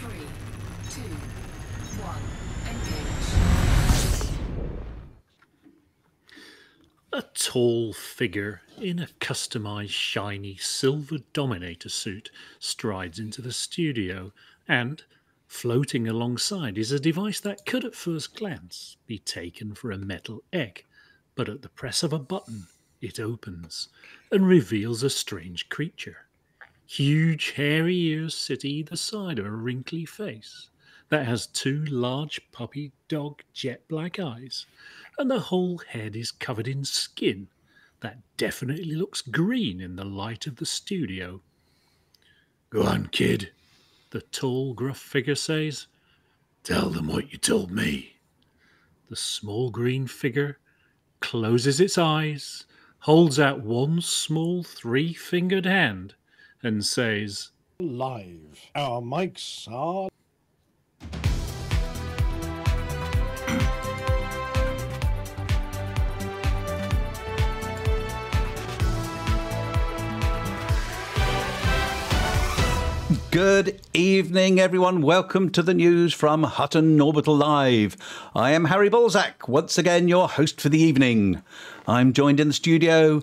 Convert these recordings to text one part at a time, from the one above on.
3, 2, 1, engage. A tall figure in a customised shiny silver Dominator suit strides into the studio and, floating alongside, is a device that could at first glance be taken for a metal egg, but at the press of a button it opens and reveals a strange creature. Huge hairy ears sit either side of a wrinkly face that has two large puppy dog jet black eyes, and the whole head is covered in skin that definitely looks green in the light of the studio. "Go on, kid," the tall, gruff figure says. "Tell them what you told me." The small green figure closes its eyes, holds out one small three-fingered hand, and says, "Live. Our mics are..." Good evening, everyone. Welcome to the news from Hutton Orbital Live. I am Harry Balzac, once again your host for the evening. I'm joined in the studio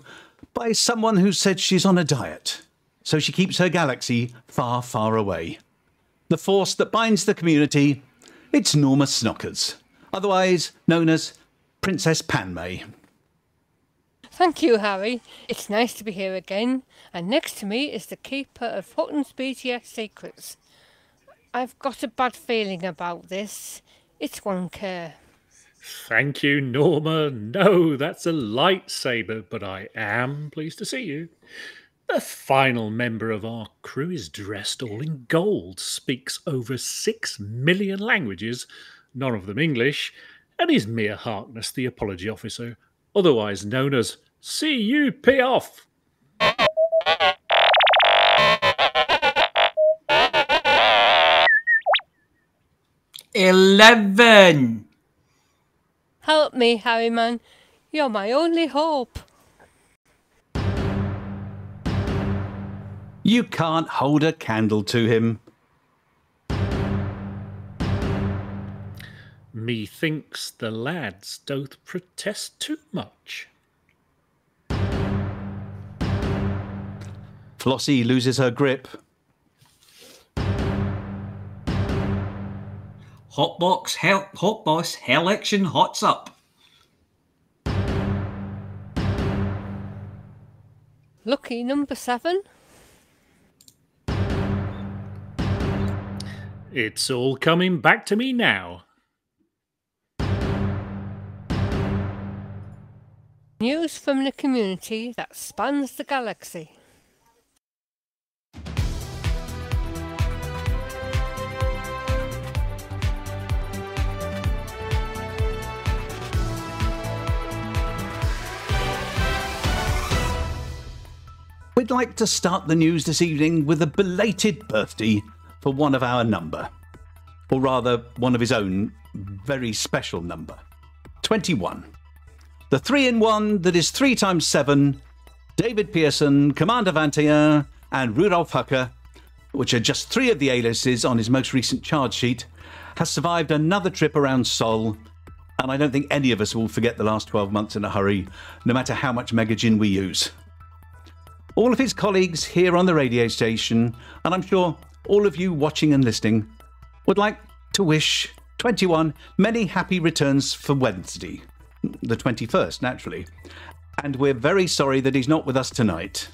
by someone who said she's on a diet, so she keeps her galaxy far, far away. The force that binds the community, it's Norma Snockers, otherwise known as Princess Panmay. Thank you, Harry. It's nice to be here again, and next to me is the keeper of Hutton's BTS secrets. I've got a bad feeling about this. It's one care. "Thank you, Norma. No, that's a lightsaber, but I am pleased to see you. The final member of our crew is dressed all in gold, speaks over 6 million languages, none of them English, and is Mere Harkness, the apology officer, otherwise known as CUP off. 11. Help me, Harryman. You're my only hope. You can't hold a candle to him. Methinks the lads doth protest too much. Flossy loses her grip. Hotbox, Hotboss, Helection, Hots up. Lucky number 7. It's all coming back to me now. News from the community that spans the galaxy. We'd like to start the news this evening with a belated birthday for one of our number. Or rather, one of his own very special number. 21. The 3-in-1 that is 3 times 7, David Pearson, Commander Banter, and Rudolf Hucker, which are just 3 of the aliases on his most recent charge sheet, has survived another trip around Sol, and I don't think any of us will forget the last 12 months in a hurry, no matter how much Megagin we use. All of his colleagues here on the radio station, and I'm sure all of you watching and listening, would like to wish 21 many happy returns for Wednesday, the 21st, naturally. And we're very sorry that he's not with us tonight,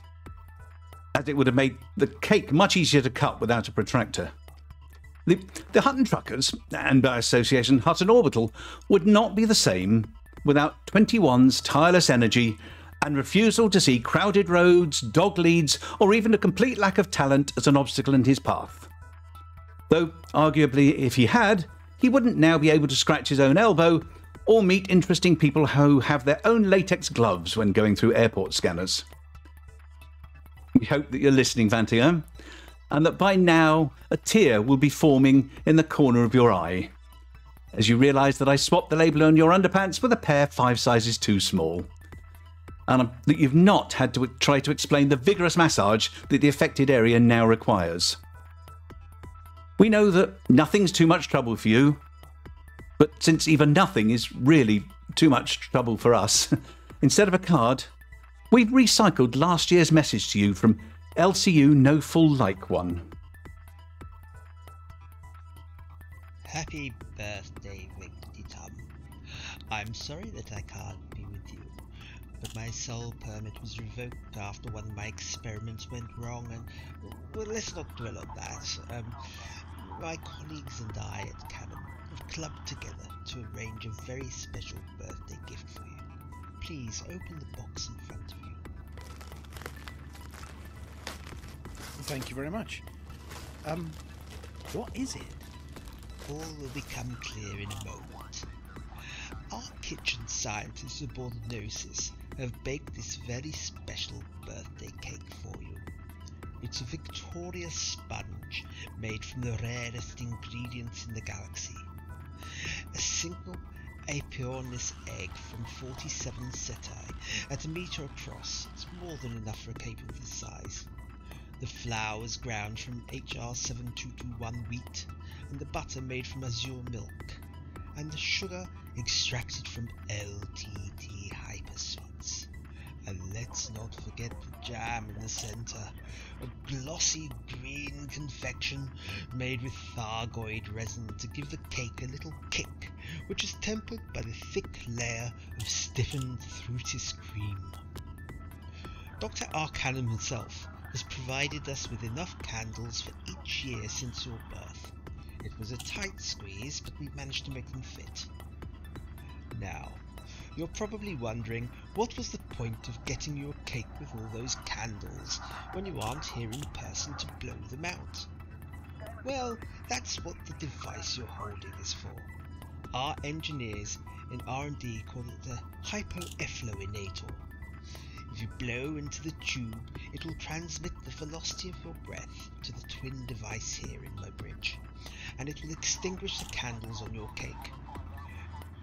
as it would have made the cake much easier to cut without a protractor. The Hutton Truckers, and by association Hutton Orbital, would not be the same without 21's tireless energy and refusal to see crowded roads, dog leads, or even a complete lack of talent as an obstacle in his path. Though, arguably, if he had, he wouldn't now be able to scratch his own elbow or meet interesting people who have their own latex gloves when going through airport scanners. We hope that you're listening, Vantier, and that by now a tear will be forming in the corner of your eye, as you realise that I swapped the label on your underpants with a pair 5 sizes too small, and that you've not had to try to explain the vigorous massage that the affected area now requires. We know that nothing's too much trouble for you, but since even nothing is really too much trouble for us, instead of a card, we've recycled last year's message to you from LCU No Full Like One. Happy birthday, Wiggity Tum. I'm sorry that I can't be with you, but my soul permit was revoked after one of my experiments went wrong, and, well, let's not dwell on that. My colleagues and I at Canon have clubbed together to arrange a very special birthday gift for you. Please open the box in front of you. Thank you very much. What is it? All will become clear in a moment. Our kitchen scientists aboard the Gnosis have baked this very special birthday cake for you. It's a Victoria sponge made from the rarest ingredients in the galaxy. A single Apiornis egg from 47 Ceti at 1 meter across. It's more than enough for a cake of this size. The flour is ground from HR7221 wheat, and the butter made from azure milk, and the sugar extracted from LTT hypersweets. And let's not forget the jam in the centre, a glossy green confection made with Thargoid resin to give the cake a little kick, which is tempered by the thick layer of stiffened Thrutis cream. Dr. Arcanum himself has provided us with enough candles for each year since your birth. It was a tight squeeze, but we managed to make them fit. Now, you're probably wondering, what was the point of getting you a cake with all those candles when you aren't here in person to blow them out? Well, that's what the device you're holding is for. Our engineers in R&D call it the hypoeffluinator. If you blow into the tube, it will transmit the velocity of your breath to the twin device here in my bridge, and it will extinguish the candles on your cake.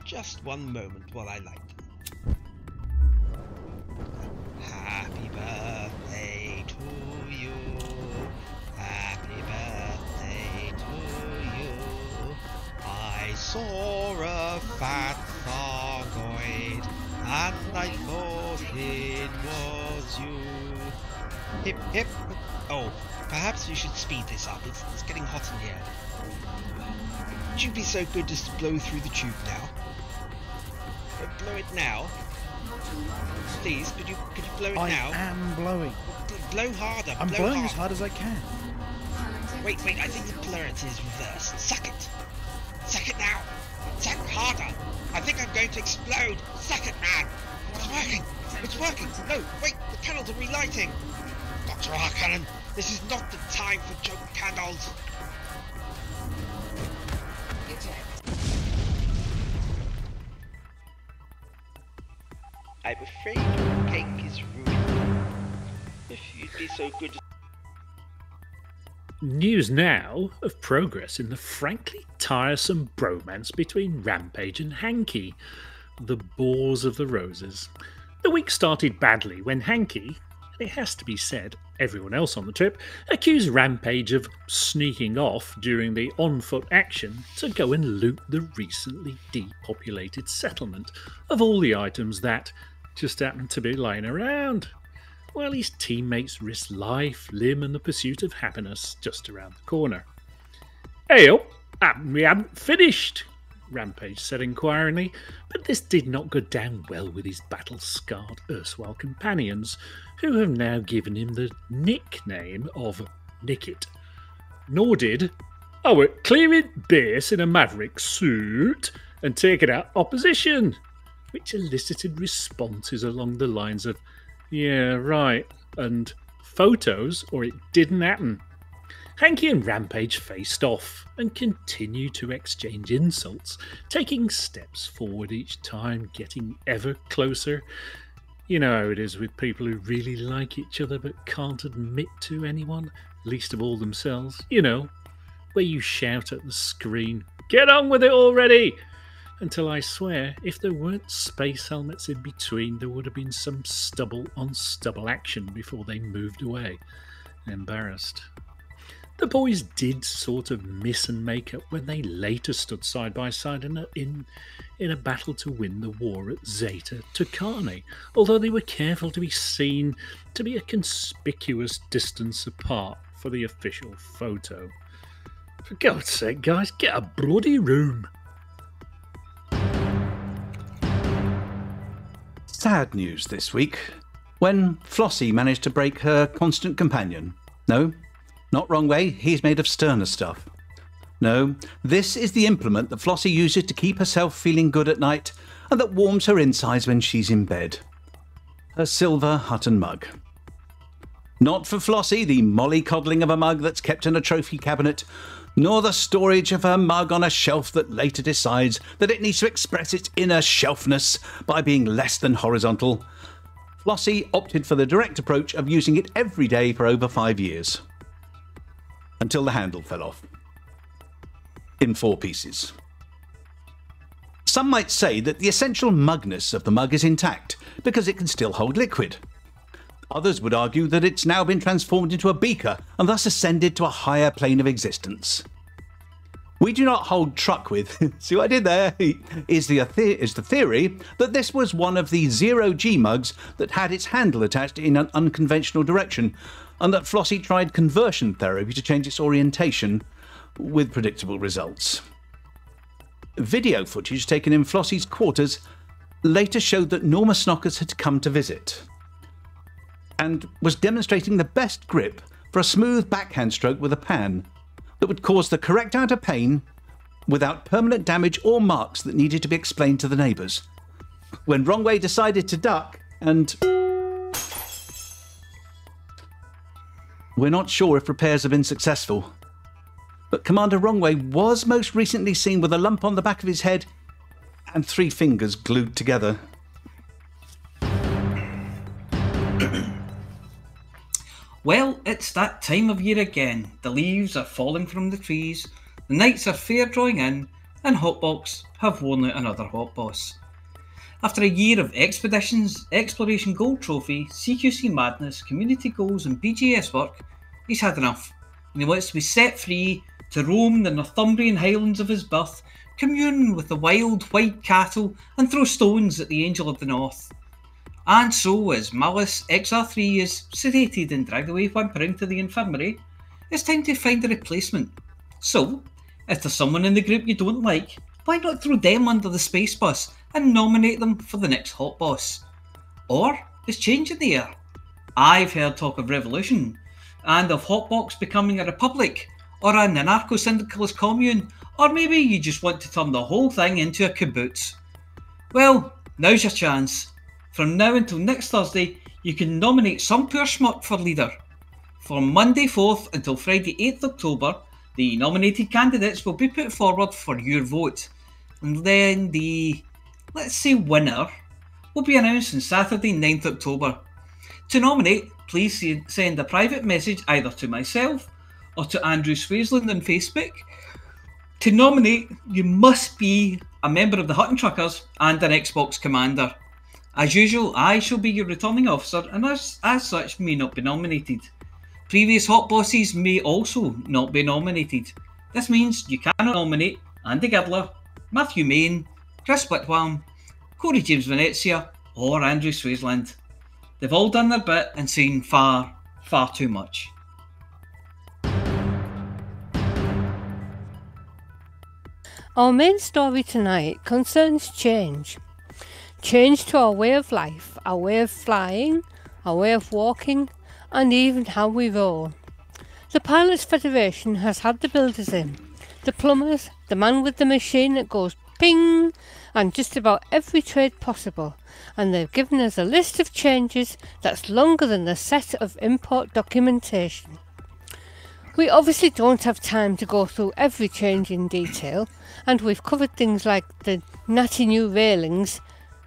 Just one moment while I light them. Happy birthday to you. Happy birthday to you. I saw a fat Thargoid, and I thought it was you. Hip, hip. Oh, perhaps you should speed this up. It's getting hot in here. Would you be so good as to blow through the tube now? Blow it now. Please, could you blow it now? I am blowing. Blow harder. I'm blow blowing harder. as hard as I can. Wait, I think the polarity is reversed. Suck it. Suck it now. Suck harder. I think I'm going to explode. Suck it, man. It's working. It's working. No, wait, the candles are relighting. Dr. Arcanum, this is not the time for joke candles. I'm afraid your cake is ruined. If you'd be so good as... News now of progress in the frankly tiresome bromance between Rampage and Hanky, the bores of the roses. The week started badly when Hanky, and it has to be said, everyone else on the trip, accused Rampage of sneaking off during the on-foot action to go and loot the recently depopulated settlement of all the items that just happened to be lying around, while his teammates risked life, limb and the pursuit of happiness just around the corner. "Hey up, we haven't finished," Rampage said inquiringly, but this did not go down well with his battle-scarred erstwhile companions, who have now given him the nickname of Nickit. Nor did, we're clearing base in a Maverick suit and taking out opposition, which elicited responses along the lines of, "Yeah, right," and "photos or it didn't happen." Hanky and Rampage faced off and continued to exchange insults, taking steps forward each time, getting ever closer. You know how it is with people who really like each other but can't admit to anyone, least of all themselves. You know, where you shout at the screen, "Get on with it already!" Until I swear, if there weren't space helmets in between, there would have been some stubble-on-stubble action before they moved away. Embarrassed. The boys did sort of miss and make up when they later stood side by side in a battle to win the war at Zeta Tucani, although they were careful to be seen to be a conspicuous distance apart for the official photo. For God's sake, guys, get a bloody room! Sad news this week, when Flossy managed to break her constant companion. No, not wrong way, he's made of sterner stuff. No, this is the implement that Flossy uses to keep herself feeling good at night and that warms her insides when she's in bed. Her silver Hutton mug. Not for Flossy, the mollycoddling of a mug that's kept in a trophy cabinet, nor the storage of her mug on a shelf that later decides that it needs to express its inner shelfness by being less than horizontal. Flossy opted for the direct approach of using it every day for over 5 years. Until the handle fell off. In 4 pieces. Some might say that the essential mugness of the mug is intact because it can still hold liquid. Others would argue that it's now been transformed into a beaker and thus ascended to a higher plane of existence. We do not hold truck with, see what I did there, is the theory that this was one of the 0G mugs that had its handle attached in an unconventional direction, and that Flossy tried conversion therapy to change its orientation, with predictable results. Video footage taken in Flossy's quarters later showed that Norma Snockers had come to visit, and was demonstrating the best grip for a smooth backhand stroke with a pan that would cause the correct amount of pain without permanent damage or marks that needed to be explained to the neighbours. When Wrongway decided to duck and... We're not sure if repairs have been successful, but Commander Wrongway was most recently seen with a lump on the back of his head and 3 fingers glued together. Well, it's that time of year again. The leaves are falling from the trees, the nights are fair drawing in, and Hotbox have worn out another Hot Boss. After a year of expeditions, Exploration Gold Trophy, CQC Madness, community goals and BGS work, he's had enough, and he wants to be set free to roam the Northumbrian highlands of his birth, commune with the wild white cattle, and throw stones at the Angel of the North. And so, as Malice XR3 is sedated and dragged away whimpering to the infirmary, it's time to find a replacement. So, if there's someone in the group you don't like, why not throw them under the space bus and nominate them for the next Hot Boss? Or is change in the air? I've heard talk of revolution, and of Hotbox becoming a republic, or an anarcho-syndicalist commune, or maybe you just want to turn the whole thing into a kibbutz. Well, now's your chance. From now until next Thursday, you can nominate some poor schmuck for leader. From Monday 4th until Friday 8th October, the nominated candidates will be put forward for your vote. And then the, let's say, winner will be announced on Saturday 9th October. To nominate, please send a private message either to myself or to Andrew Swaisland on Facebook. To nominate, you must be a member of the Hutton Truckers and an Xbox commander. As usual, I shall be your returning officer and as such may not be nominated. Previous Hot Bosses may also not be nominated. This means you cannot nominate Andy Girdler, Matthew Main, Chris Whitwam, Corey James Venezia or Andrew Swaisland. They've all done their bit and seen far, far too much. Our main story tonight concerns change. Change to our way of life, our way of flying, our way of walking, and even how we roll. The Pilots Federation has had the builders in, the plumbers, the man with the machine that goes ping, and just about every trade possible, and they've given us a list of changes that's longer than the set of import documentation. We obviously don't have time to go through every change in detail, and we've covered things like the natty new railings.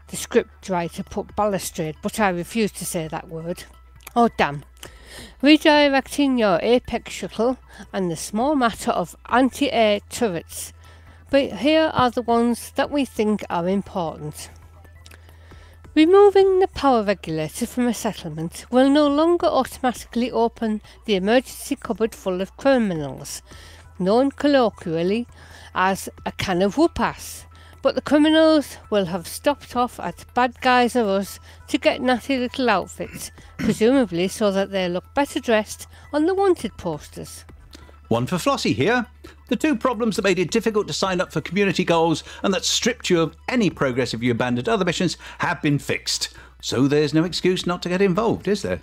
The script writer put balustrade, but I refuse to say that word. Oh damn. Redirecting your Apex shuttle and the small matter of anti-air turrets. But here are the ones that we think are important. Removing the power regulator from a settlement will no longer automatically open the emergency cupboard full of criminals, known colloquially as a can of whoop-ass, but the criminals will have stopped off at Bad Guys Are Us to get natty little outfits, presumably so that they look better dressed on the wanted posters. One for Flossy here. The two problems that made it difficult to sign up for community goals and that stripped you of any progress if you abandoned other missions have been fixed. So there's no excuse not to get involved, is there?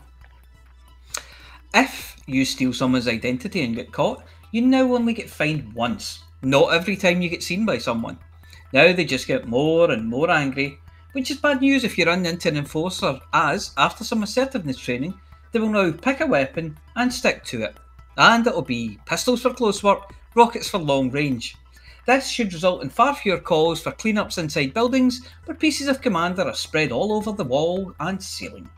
If you steal someone's identity and get caught, you now only get fined once, not every time you get seen by someone. Now they just get more and more angry, which is bad news if you run into an enforcer, as, after some assertiveness training, they will now pick a weapon and stick to it. And it'll be pistols for close work, rockets for long range. This should result in far fewer calls for cleanups inside buildings where pieces of Commander are spread all over the wall and ceiling.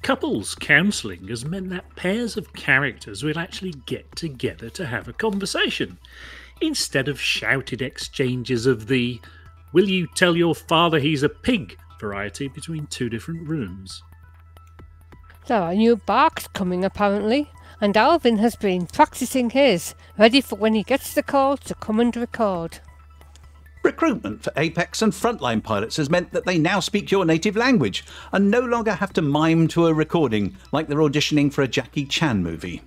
Couples counselling has meant that pairs of characters will actually get together to have a conversation, instead of shouted exchanges of the "will you tell your father he's a pig" variety between two different rooms. There are new barks coming apparently, and Alvin has been practising his, ready for when he gets the call to come and record. Recruitment for Apex and frontline pilots has meant that they now speak your native language and no longer have to mime to a recording like they're auditioning for a Jackie Chan movie.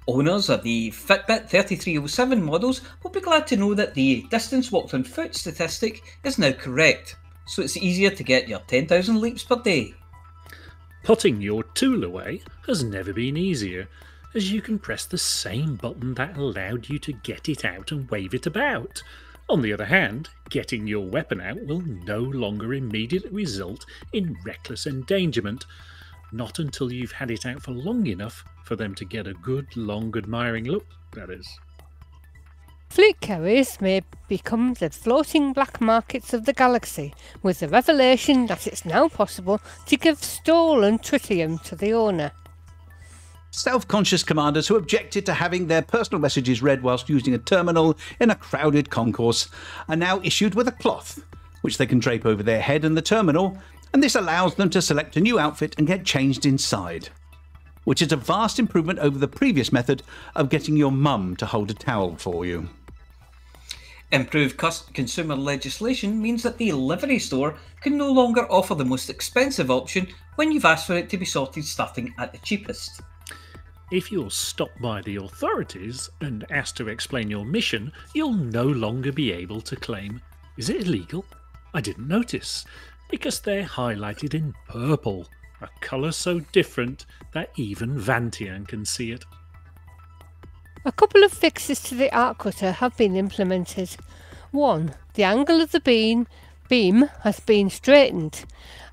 Owners of the Fitbit 3307 models will be glad to know that the distance walked on foot statistic is now correct, so it's easier to get your 10,000 leaps per day. Putting your tool away has never been easier, as you can press the same button that allowed you to get it out and wave it about. On the other hand, getting your weapon out will no longer immediately result in reckless endangerment, not until you've had it out for long enough for them to get a good, long, admiring look, that is. Fleet carriers may become the floating black markets of the galaxy, with the revelation that it's now possible to give stolen tritium to the owner. Self-conscious commanders who objected to having their personal messages read whilst using a terminal in a crowded concourse are now issued with a cloth, which they can drape over their head and the terminal, and this allows them to select a new outfit and get changed inside, which is a vast improvement over the previous method of getting your mum to hold a towel for you. Improved consumer legislation means that the livery store can no longer offer the most expensive option when you've asked for it to be sorted starting at the cheapest. If you're stopped by the authorities and asked to explain your mission, you'll no longer be able to claim, "Is it illegal? I didn't notice," because they're highlighted in purple, a colour so different that even Vantian can see it. A couple of fixes to the arc cutter have been implemented. 1. The angle of the beam has been straightened,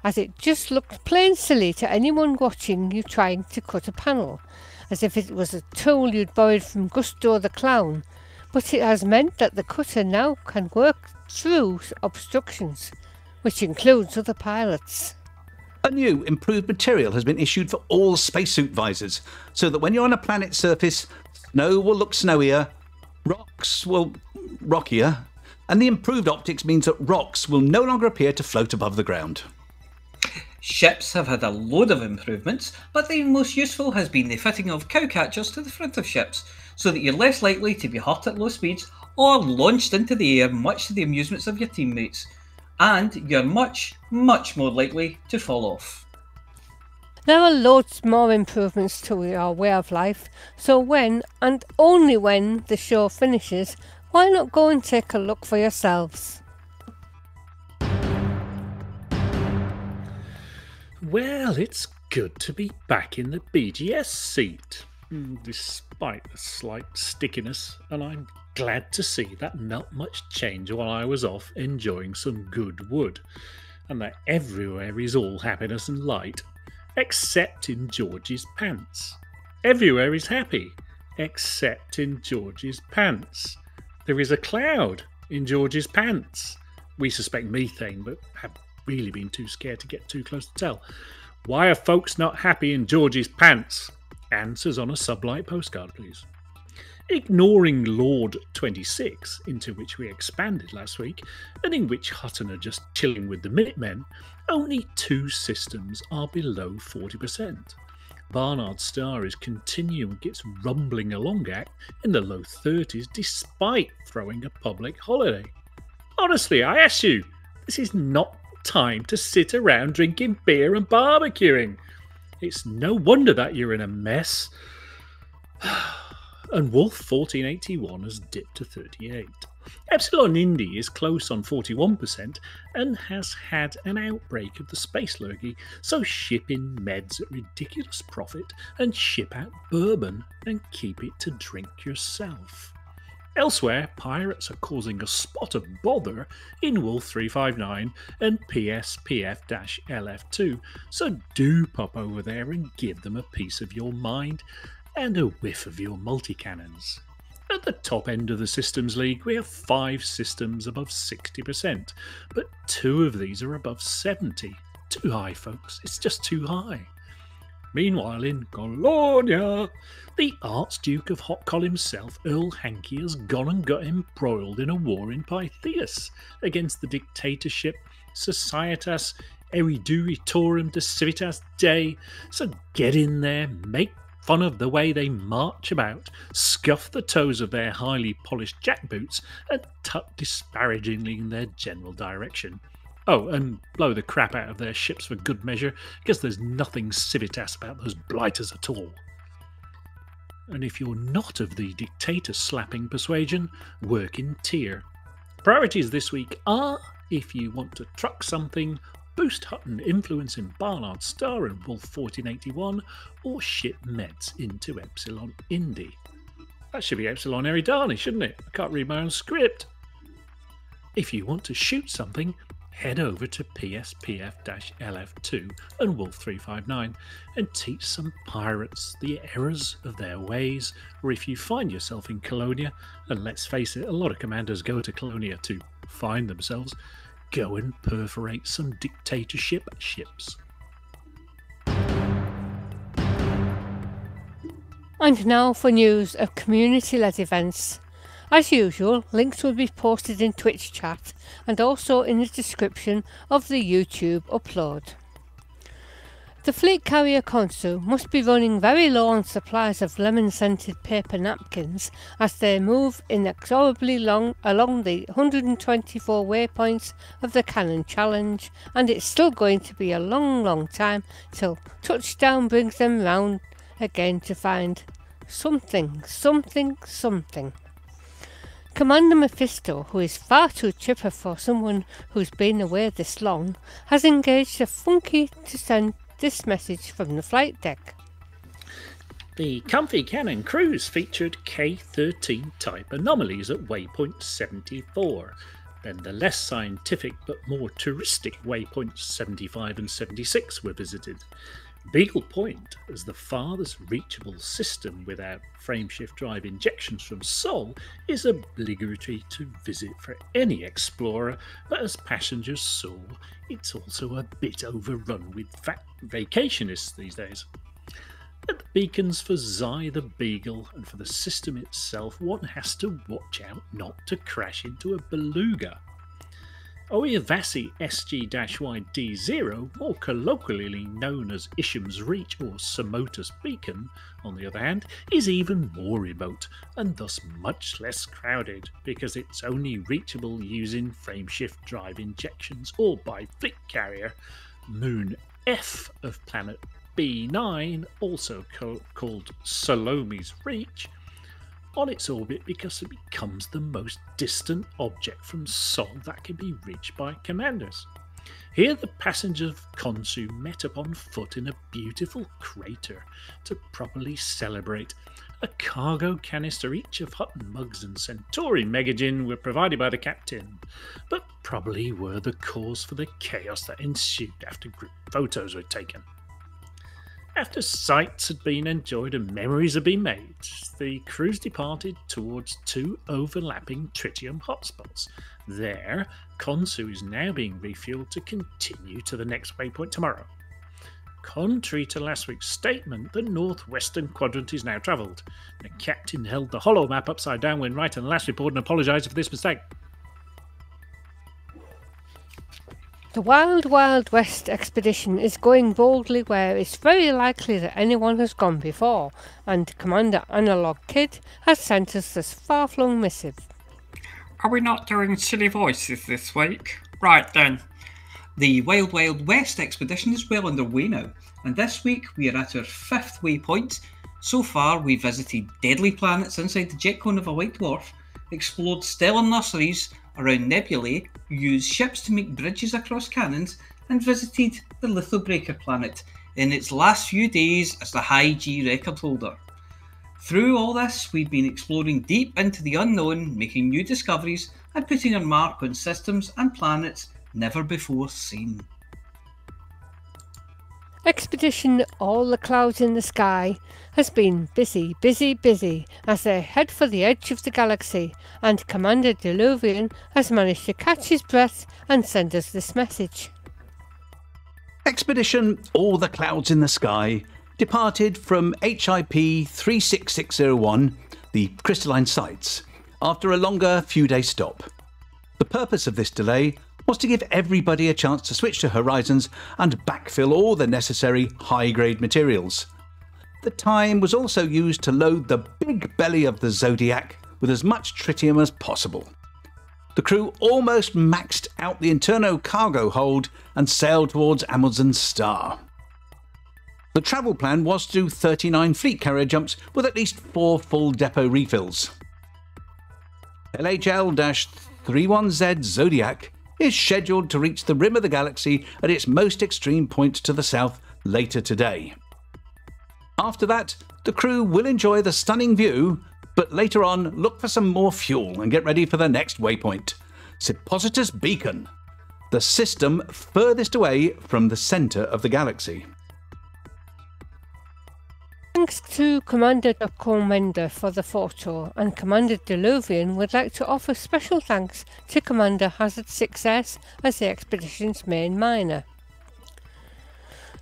as it just looked plain silly to anyone watching you trying to cut a panel, as if it was a tool you'd borrowed from Gusto the Clown, but it has meant that the cutter now can work through obstructions, which includes other pilots. A new, improved material has been issued for all spacesuit visors, so that when you're on a planet's surface, snow will look snowier, rocks will rockier, and the improved optics means that rocks will no longer appear to float above the ground. Ships have had a load of improvements, but the most useful has been the fitting of cow catchers to the front of ships, so that you're less likely to be hurt at low speeds or launched into the air, much to the amusements of your teammates, and you're much, much more likely to fall off. There are loads more improvements to our way of life, so when, and only when, the show finishes, why not go and take a look for yourselves? Well, it's good to be back in the BGS seat, despite the slight stickiness, and I'm glad to see that not much changed while I was off enjoying some good wood, and that everywhere is all happiness and light, except in George's pants. Everywhere is happy, except in George's pants. There is a cloud in George's pants. We suspect methane, but have really been too scared to get too close to tell. Why are folks not happy in George's pants? Answers on a sublight postcard, please. Ignoring Lord 26, into which we expanded last week, and in which Hutton are just chilling with the Minutemen, only 2 systems are below 40%. Barnard Star is continuing its rumbling along act in the low 30s despite throwing a public holiday. Honestly, I ask you, this is not time to sit around drinking beer and barbecuing. It's no wonder that you're in a mess. And Wolf 1481 has dipped to 38. Epsilon Indy is close on 41% and has had an outbreak of the space lurgy, so ship in meds at ridiculous profit and ship out bourbon and keep it to drink yourself. Elsewhere, pirates are causing a spot of bother in Wolf 359 and PSPF-LF2, so do pop over there and give them a piece of your mind and a whiff of your multi-cannons. At the top end of the Systems League, we have 5 systems above 60%, but 2 of these are above 70. Too high, folks. It's just too high. Meanwhile, in Colonia, the Archduke of Hotcol himself, Earl Hankey, has gone and got embroiled in a war in Pythias against the dictatorship Societas Eriduritorum de Civitas Dei. So get in there, make fun of the way they march about, scuff the toes of their highly polished jackboots, and tut disparagingly in their general direction. Oh, and blow the crap out of their ships for good measure, because there's nothing civitas about those blighters at all. And if you're not of the dictator-slapping persuasion, work in tier. Priorities this week are, if you want to truck something, boost Hutton influence in Barnard Star and Wolf 1481, or ship meds into Epsilon Indy. That should be Epsilon Eridani, shouldn't it? I can't read my own script. If you want to shoot something, head over to PSPF-LF2 and Wolf 359 and teach some pirates the errors of their ways, or if you find yourself in Colonia, and let's face it, a lot of commanders go to Colonia to find themselves, go and perforate some dictatorship ships. And now for news of community-led events. As usual, links will be posted in Twitch chat and also in the description of the YouTube upload. The fleet carrier Konsu must be running very low on supplies of lemon-scented paper napkins as they move inexorably along the 124 waypoints of the Cannon Challenge, and it's still going to be a long time till touchdown brings them round again to find something. Commander Mephisto, who is far too chipper for someone who's been away this long, has engaged a funky to send this message from the flight deck. The Comfy Cannon cruise featured K-13 type anomalies at waypoint 74. Then the less scientific but more touristic waypoints 75 and 76 were visited. Beagle Point, as the farthest reachable system without frameshift drive injections from Sol, is obligatory to visit for any explorer, but as passengers saw, it's also a bit overrun with vacationists these days. At the beacons for Zai the Beagle and for the system itself, one has to watch out not to crash into a beluga. Oyavasi SG-YD0, more colloquially known as Isham's Reach or Samotus Beacon, on the other hand, is even more remote and thus much less crowded because it's only reachable using frameshift drive injections or by fleet carrier Moon F of planet B9, also called Salome's Reach, on its orbit because it becomes the most distant object from Sol that can be reached by commanders. Here the passengers of Konsu met up on foot in a beautiful crater to properly celebrate. A cargo canister each of Hutton mugs and Centauri Megagin were provided by the captain, but probably were the cause for the chaos that ensued after group photos were taken. After sights had been enjoyed and memories had been made, the cruise departed towards 2 overlapping tritium hotspots. There, Konsu is now being refueled to continue to the next waypoint tomorrow. Contrary to last week's statement, the northwestern quadrant is now travelled. The captain held the hollow map upside down when writing the last report and apologised for this mistake. The Wild Wild West expedition is going boldly where it's very likely that anyone has gone before, and Commander Analog Kid has sent us this far-flung missive. Are we not doing silly voices this week? Right then. The Wild Wild West expedition is well underway now, and this week we are at our 5th waypoint. So far we've visited deadly planets inside the jet cone of a white dwarf, explored stellar nurseries around nebulae, used ships to make bridges across cannons, and visited the Lithobreaker planet in its last few days as the High G record holder. Through all this, we've been exploring deep into the unknown, making new discoveries and putting our mark on systems and planets never before seen. Expedition All the Clouds in the Sky has been busy as they head for the edge of the galaxy, and Commander Diluvian has managed to catch his breath and send us this message. Expedition All the Clouds in the Sky departed from HIP 36601, the crystalline sites, after a longer few-day stop. The purpose of this delay was to give everybody a chance to switch to Horizons and backfill all the necessary high-grade materials. The time was also used to load the big belly of the Zodiac with as much tritium as possible. The crew almost maxed out the internal cargo hold and sailed towards Amundsen's star. The travel plan was to do 39 fleet carrier jumps with at least 4 full depot refills. LHL-31Z Zodiac is scheduled to reach the rim of the galaxy at its most extreme point to the south later today. After that, the crew will enjoy the stunning view, but later on look for some more fuel and get ready for the next waypoint, Suppositus Beacon, the system furthest away from the centre of the galaxy. Thanks to Commander Commander for the photo, and Commander Diluvian would like to offer special thanks to Commander Hazard 6S as the expedition's main miner.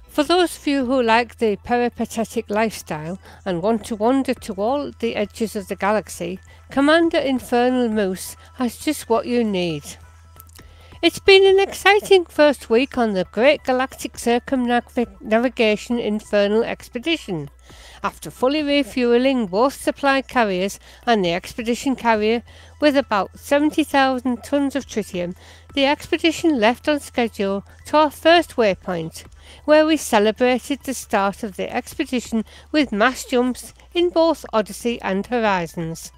For those of you who like the peripatetic lifestyle and want to wander to all the edges of the galaxy, Commander Infernal Moose has just what you need. It's been an exciting first week on the Great Galactic Circumnavigation Infernal Expedition. After fully refuelling both supply carriers and the expedition carrier with about 70,000 tons of tritium, the expedition left on schedule to our first waypoint, where we celebrated the start of the expedition with mass jumps in both Odyssey and Horizons.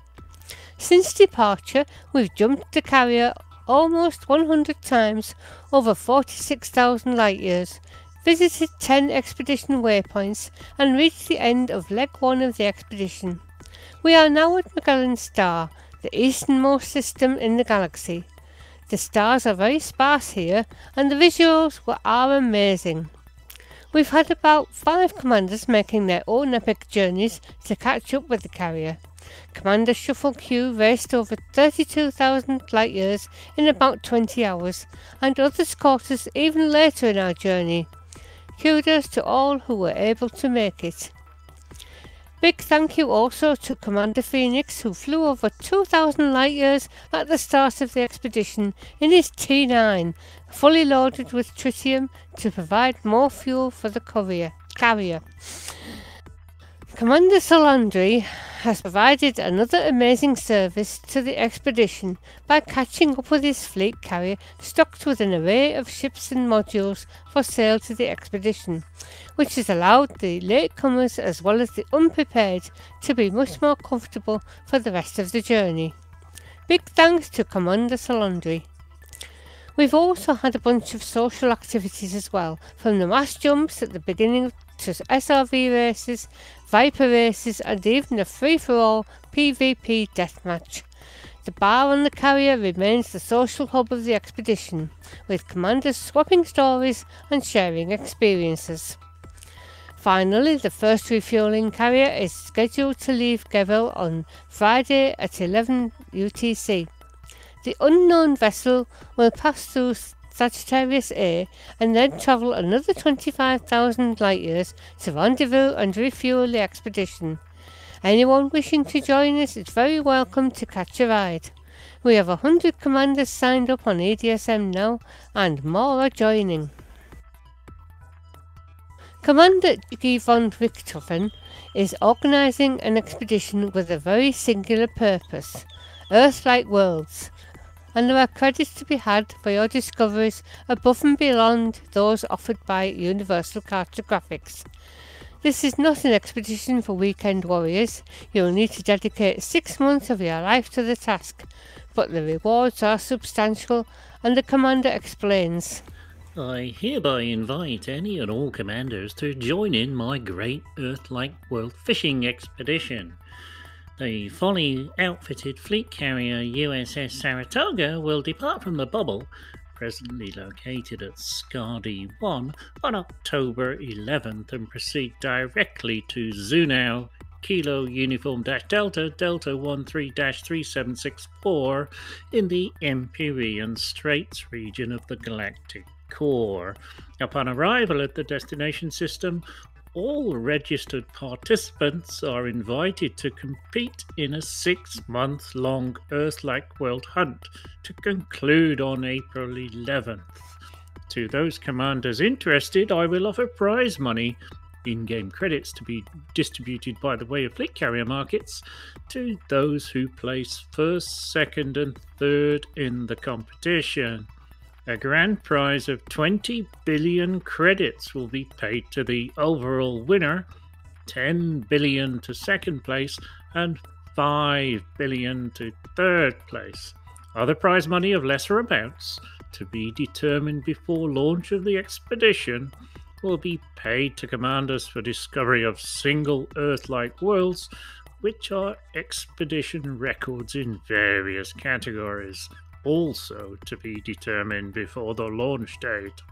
Since departure, we've jumped the carrier almost 100 times over 46,000 light years, visited 10 expedition waypoints and reached the end of leg 1 of the expedition. We are now at Magellan's Star, the easternmost system in the galaxy. The stars are very sparse here and the visuals are amazing. We've had about 5 commanders making their own epic journeys to catch up with the carrier. Commander Shuffle Q raced over 32,000 light years in about 20 hours, and others caught us even later in our journey. Kudos to all who were able to make it. Big thank you also to Commander Phoenix, who flew over 2,000 light years at the start of the expedition in his T9, fully loaded with tritium to provide more fuel for the carrier. Commander Solandri has provided another amazing service to the expedition by catching up with his fleet carrier stocked with an array of ships and modules for sale to the expedition, which has allowed the latecomers as well as the unprepared to be much more comfortable for the rest of the journey. Big thanks to Commander Solandri. We've also had a bunch of social activities as well, from the mass jumps at the beginning to SRV races, Viper races and even a free-for-all PvP deathmatch. The bar on the carrier remains the social hub of the expedition, with commanders swapping stories and sharing experiences. Finally, the first refuelling carrier is scheduled to leave Gevel on Friday at 11 UTC. The unknown vessel will pass through Sagittarius A and then travel another 25,000 light years to rendezvous and refuel the expedition. Anyone wishing to join us is very welcome to catch a ride. We have 100 commanders signed up on ADSM now, and more are joining. Commander G. von Richthofen is organising an expedition with a very singular purpose: Earth-like worlds, and there are credits to be had for your discoveries above and beyond those offered by Universal Cartographics. This is not an expedition for weekend warriors. You'll need to dedicate 6 months of your life to the task, but the rewards are substantial, and the commander explains. I hereby invite any and all commanders to join in my great Earth-like world fishing expedition. The fully outfitted fleet carrier USS Saratoga will depart from the bubble, presently located at Skadi 1, on October 11th and proceed directly to Zunau, Kilo Uniform Delta, Delta 13-3764 in the Empyrean Straits region of the galactic core. Upon arrival at the destination system, all registered participants are invited to compete in a 6-month-long Earth-like world hunt to conclude on April 11th. To those commanders interested, I will offer prize money, in-game credits to be distributed by the way of fleet carrier markets, to those who place first, second and third in the competition. A grand prize of 20 billion credits will be paid to the overall winner, 10 billion to second place, and 5 billion to third place. Other prize money of lesser amounts, to be determined before launch of the expedition, will be paid to commanders for discovery of single Earth-like worlds, which are expedition records in various categories, also to be determined before the launch date.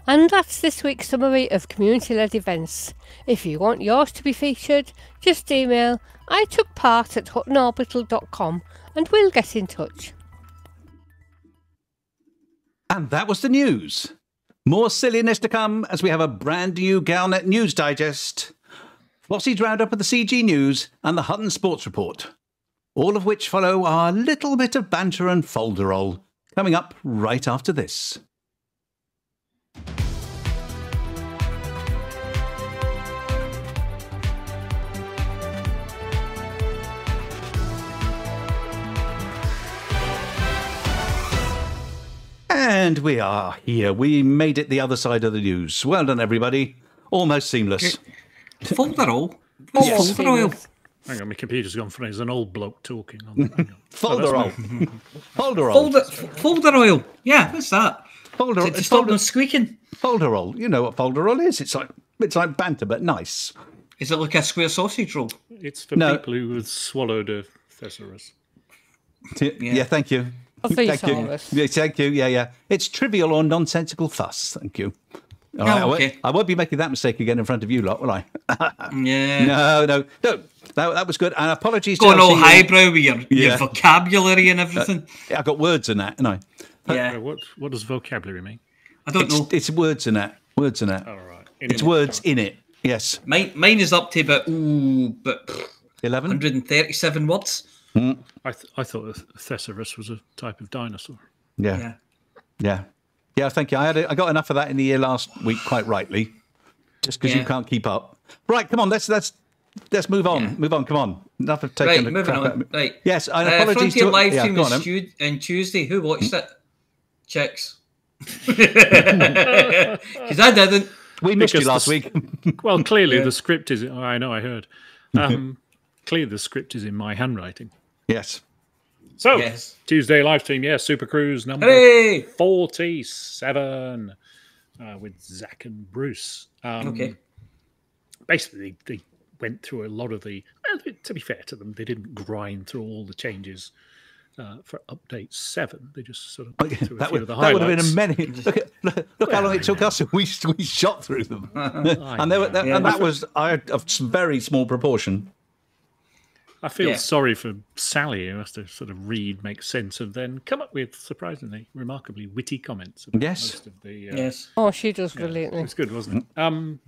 And that's this week's summary of community-led events. If you want yours to be featured, just email itookpart@huttonorbital.com and we'll get in touch. And that was the news. More silliness to come as we have a brand new Galnet News Digest, Flossy's roundup of the CG News, and the Hutton Sports Report. All of which follow our little bit of banter and folderol, coming up right after this. And we are here. We made it the other side of the news. Well done, everybody. Almost seamless. Folderol? Yes. Folderol. Hang on, my computer's gone funny. There's an old bloke talking. Folderol. Folderol. Folder oil. Yeah, what's that? To stop them squeaking. Folderol. You know what folderol is? It's like banter, but nice. Is it like a square sausage roll? It's for people who have swallowed a thesaurus. Yeah, thank you. Thank you. Yeah, thank you. Yeah. It's trivial or nonsensical fuss. Thank you. All right, okay. I won't be making that mistake again in front of you lot, will I? Yeah. No. That was good. And apologies. Going all highbrow with your vocabulary and everything. Yeah, I got words in that, haven't I? Yeah. What does vocabulary mean? I don't know. It's words in that. Words in that. All right. It's words in it. Yes. Mine is up to about 11? 137 words. I thought a thesaurus was a type of dinosaur. Yeah, thank you. I got enough of that in the year last week, quite rightly, just because you can't keep up. Right, come on, let's move on. Yeah. Move on, come on. Enough of taking the crap out of me. Right. Yes, and apologies Frontier to live stream on Tuesday. Who watched it? Chicks. Because I didn't. We missed you last week. Well, clearly the script is. I know. I heard. Clearly the script is in my handwriting. Yes. So, Tuesday live stream, Super Cruise number 47 with Zach and Bruce. Basically, they went through a lot of the... to be fair to them, they didn't grind through all the changes for update 7. They just sort of went through a few of the highlights. That would have been a many... Look how long it took us. We shot through them. And that was a very small proportion. I feel Yeah. sorry for Sally, who has to sort of read, make sense of, then come up with surprisingly, remarkably witty comments about Yes. most of the. Yes. Oh, she does Yeah, brilliantly. it's good, wasn't it?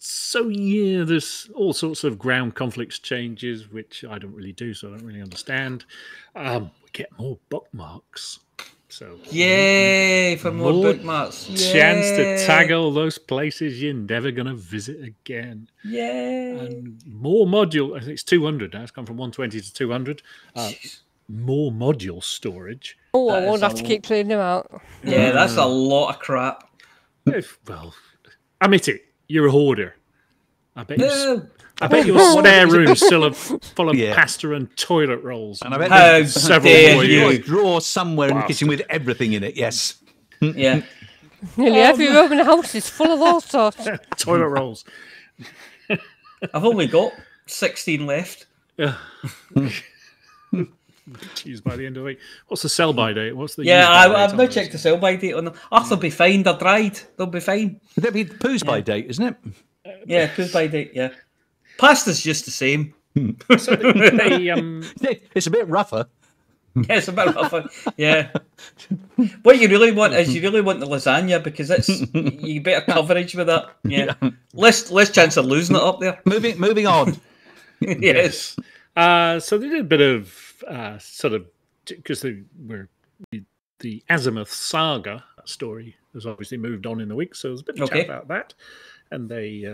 So yeah, there's all sorts of ground conflicts changes, which I don't really do, so I don't really understand. We get more bookmarks, so Yay for more bookmarks. chance to Yay. tag all those places you're never going to visit again. Yay. And more module. I think it's 200 now. It's gone from 120 to 200. More module storage. Oh, I That won't is have a to l- keep cleaning them out. Yeah, that's a lot of crap. Well, admit it. You're a hoarder. I bet. No. I bet your spare room's still full of Yeah. pasta and toilet rolls. And I bet How there's several dare more a you. drawer somewhere in the kitchen with everything in it. Yes. Yeah. Nearly every room in the house is full of all sorts. Toilet rolls. I've only got 16 left. Jeez, by the end of the week. What's the sell-by date? What's the Yeah, use-by date I've on not those? checked the sell-by date on them. Oh, they'll be fine. They're dried. They'll be fine. That'd be the Pooh's by date, isn't it? Yeah, who's by date? Yeah. Pasta's just the same. So they, It's a bit rougher. Yeah, it's a bit rougher. Yeah. What you really want is the lasagna because it's you better coverage with that. Yeah. Less chance of losing it up there. Moving on. Yes. so they did a bit of sort of because they were the Azimuth saga story has obviously moved on in the week, so there's a bit of Okay. chat about that. And they,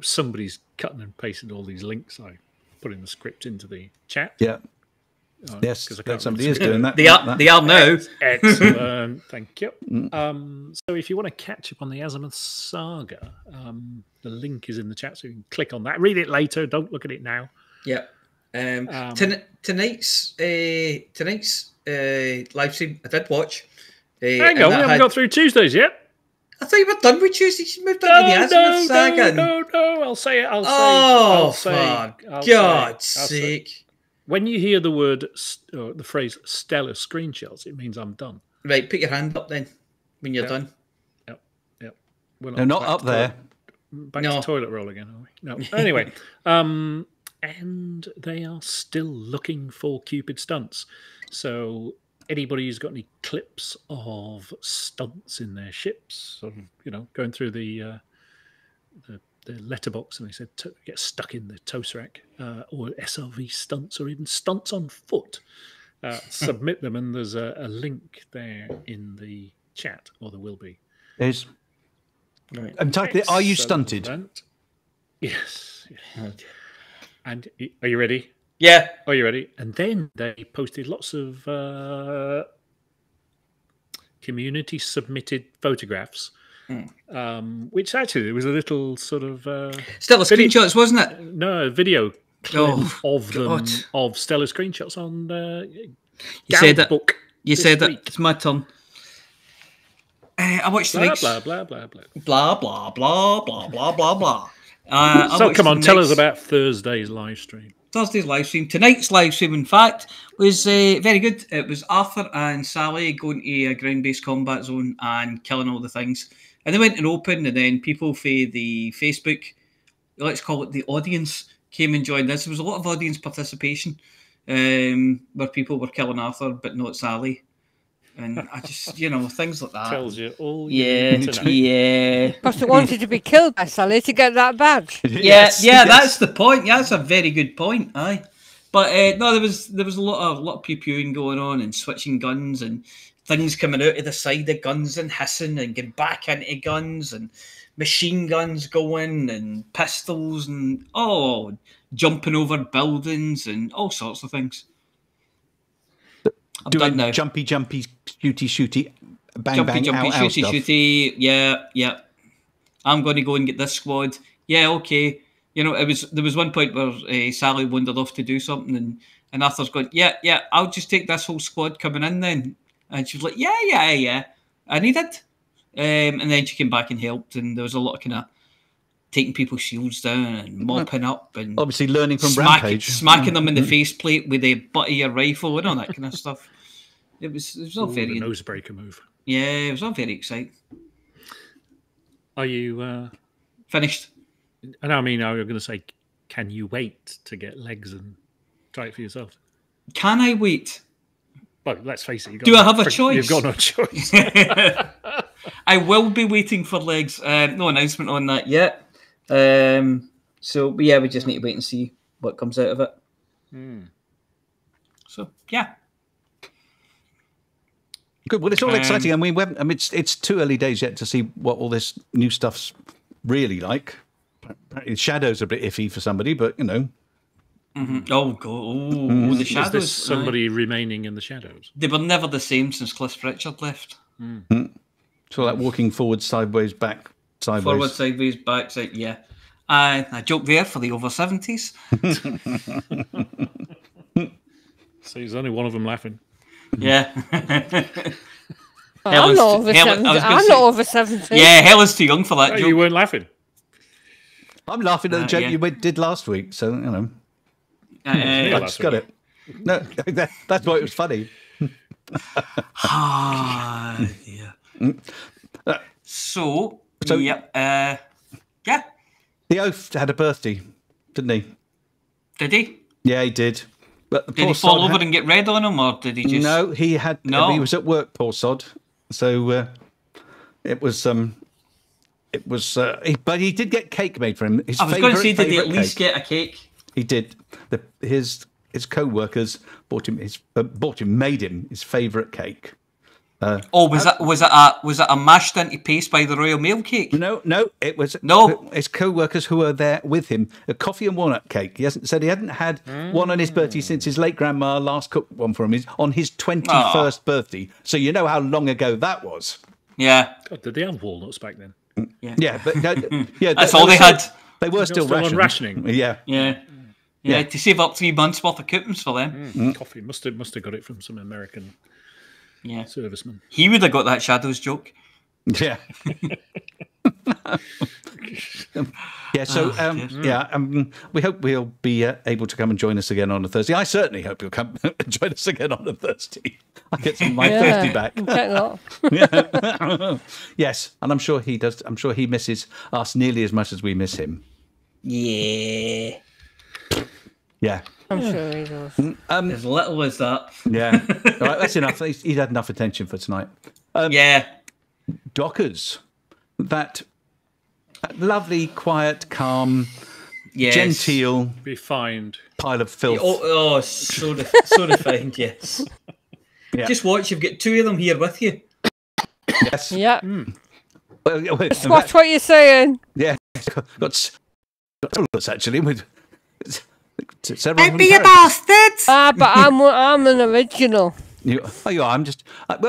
somebody's cutting and pasted all these links I put in the script into the chat. Yeah. Yes, 'cause I can't somebody remember is doing that. They are now. Excellent, thank you. So if you want to catch up on the Azimuth saga, the link is in the chat, so you can click on that. Read it later. Don't look at it now. Yeah. Tonight's live stream I did watch. Hang on, we haven't got through Tuesdays yet. I thought you were done with Tuesdays. You moved on to the Azimuth saga. No. I'll say it. Oh, for God's I'll say. sake! When you hear the word, the phrase stellar screen shots, it means I'm done. Right, put your hand up then when you're done. Yep. We're No, not back up to there. Back No. to toilet roll again, are we? No. Anyway, and they are still looking for Cupid stunts. So anybody who's got any clips of stunts in their ships, sort of, going through the letterbox, and they said get stuck in the toast rack, or SRV stunts, or even stunts on foot. Submit them, and there's a link there in the chat, or there will be. There's, Right. I'm typing it, are you stunted? Excellent. Yes. And are you ready? Yeah. Are you ready? And then they posted lots of community submitted photographs, which actually there was a little sort of Still a screenshots, wasn't it? no video clip Oh, of them God. of stellar screenshots on You said it. Book. You this said it. week. It's my turn. I watched the Blah next blah blah blah blah. blah blah blah blah blah blah blah. I So watched come the on, tell us next- about Thursday's live stream. Thursday's live stream. Tonight's live stream, in fact, was very good. It was Arthur and Sally going to a ground-based combat zone and killing all the things. And they went and opened, and then people for the Facebook, let's call it the audience, came and joined us. There was a lot of audience participation where people were killing Arthur, but not Sally. And I just, things like that. Tells you all you Yeah, need to know. yeah. Because they wanted to be killed by Sally to get that badge. Yes, Yeah, yes. that's the point. Yeah, that's a very good point. Aye, but no, there was a lot of pew pewing going on and switching guns and things coming out of the side of guns and hissing and getting back into guns and machine guns going and pistols and jumping over buildings and all sorts of things. I'm Doing done now. jumpy, shooty, bang, Jumpy, bang, jumpy, ow, ow shooty, stuff. shooty. Yeah. I'm going to go and get this squad. Yeah, okay. There was one point where Sally wandered off to do something, and Arthur's going, yeah, I'll just take this whole squad coming in then. And she was like, yeah. I need it. And then she came back and helped, and there was a lot of kind of taking people's shields down and mopping up and Obviously learning from Rampage. smacking them in the faceplate with the butt of your rifle and all that kind of stuff. It was all Ooh, very the nose breaker move. yeah, it was all very exciting. Are you? Finished. And I mean, I was going to say, can you wait to get legs and try it for yourself? Can I wait? Well, let's face it. Do I have a choice? You've got no choice. I will be waiting for legs. No announcement on that yet. So, yeah, we just need to wait and see what comes out of it. So, yeah. Good. Well, it's all exciting. I mean, it's too early days yet to see what all this new stuff's really like. Shadows are a bit iffy for somebody, but, you know. Oh, God. The shadows. Is this somebody remaining in the shadows? They were never the same since Cliff Richard left. So like walking forward, sideways, back, sideways. Forward, sideways, back, side, yeah. A joke there for the over 70s. So there's only one of them laughing. Yeah. I'm not over 70. I'm not over 70. Yeah, Helen's too young for that joke. You weren't laughing. I'm laughing at the joke you did last week, so, you know. I just got it. No, that's why it was funny. Yeah. So yep. Yeah. The Oaf had a birthday, didn't he? Did he? Yeah, he did. But did he fall over and get red on him, or did he just? No, he had. No, he was at work, poor sod. So it was. But he did get cake made for him. I was going to say, did he at least get a cake? He did. His co-workers made him his favourite cake. Was it a mashed into paste by the Royal Mail cake? No, it was his co-workers who were there with him. A coffee and walnut cake. He hadn't had one on his birthday since his late grandma last cooked one for him on his 21st birthday. So you know how long ago that was. Yeah. God, did they have walnuts back then? Yeah, but that's all they had. They were still rationing. Yeah, to save up 3 months worth of coupons for them. Coffee must have got it from some American serviceman. He would have got that Shadows joke. Yeah. We hope we'll be able to come and join us again on a Thursday. I certainly hope you'll come and join us again on a Thursday. I get some of my Thursday back. Yes, and I'm sure he does. I'm sure he misses us nearly as much as we miss him. Yeah. Yeah. I'm sure he does. As little as that. Yeah. All right, that's enough. He's had enough attention for tonight. Dockers. That lovely, quiet, calm, genteel, refined pile of filth. So refined, yes. Yeah. Just watch, you've got 2 of them here with you. Yes. Yeah. Watch what you're saying. Yeah. Got actually with several. Don't be a bastard. But I'm an original. You are. I'm just. I'm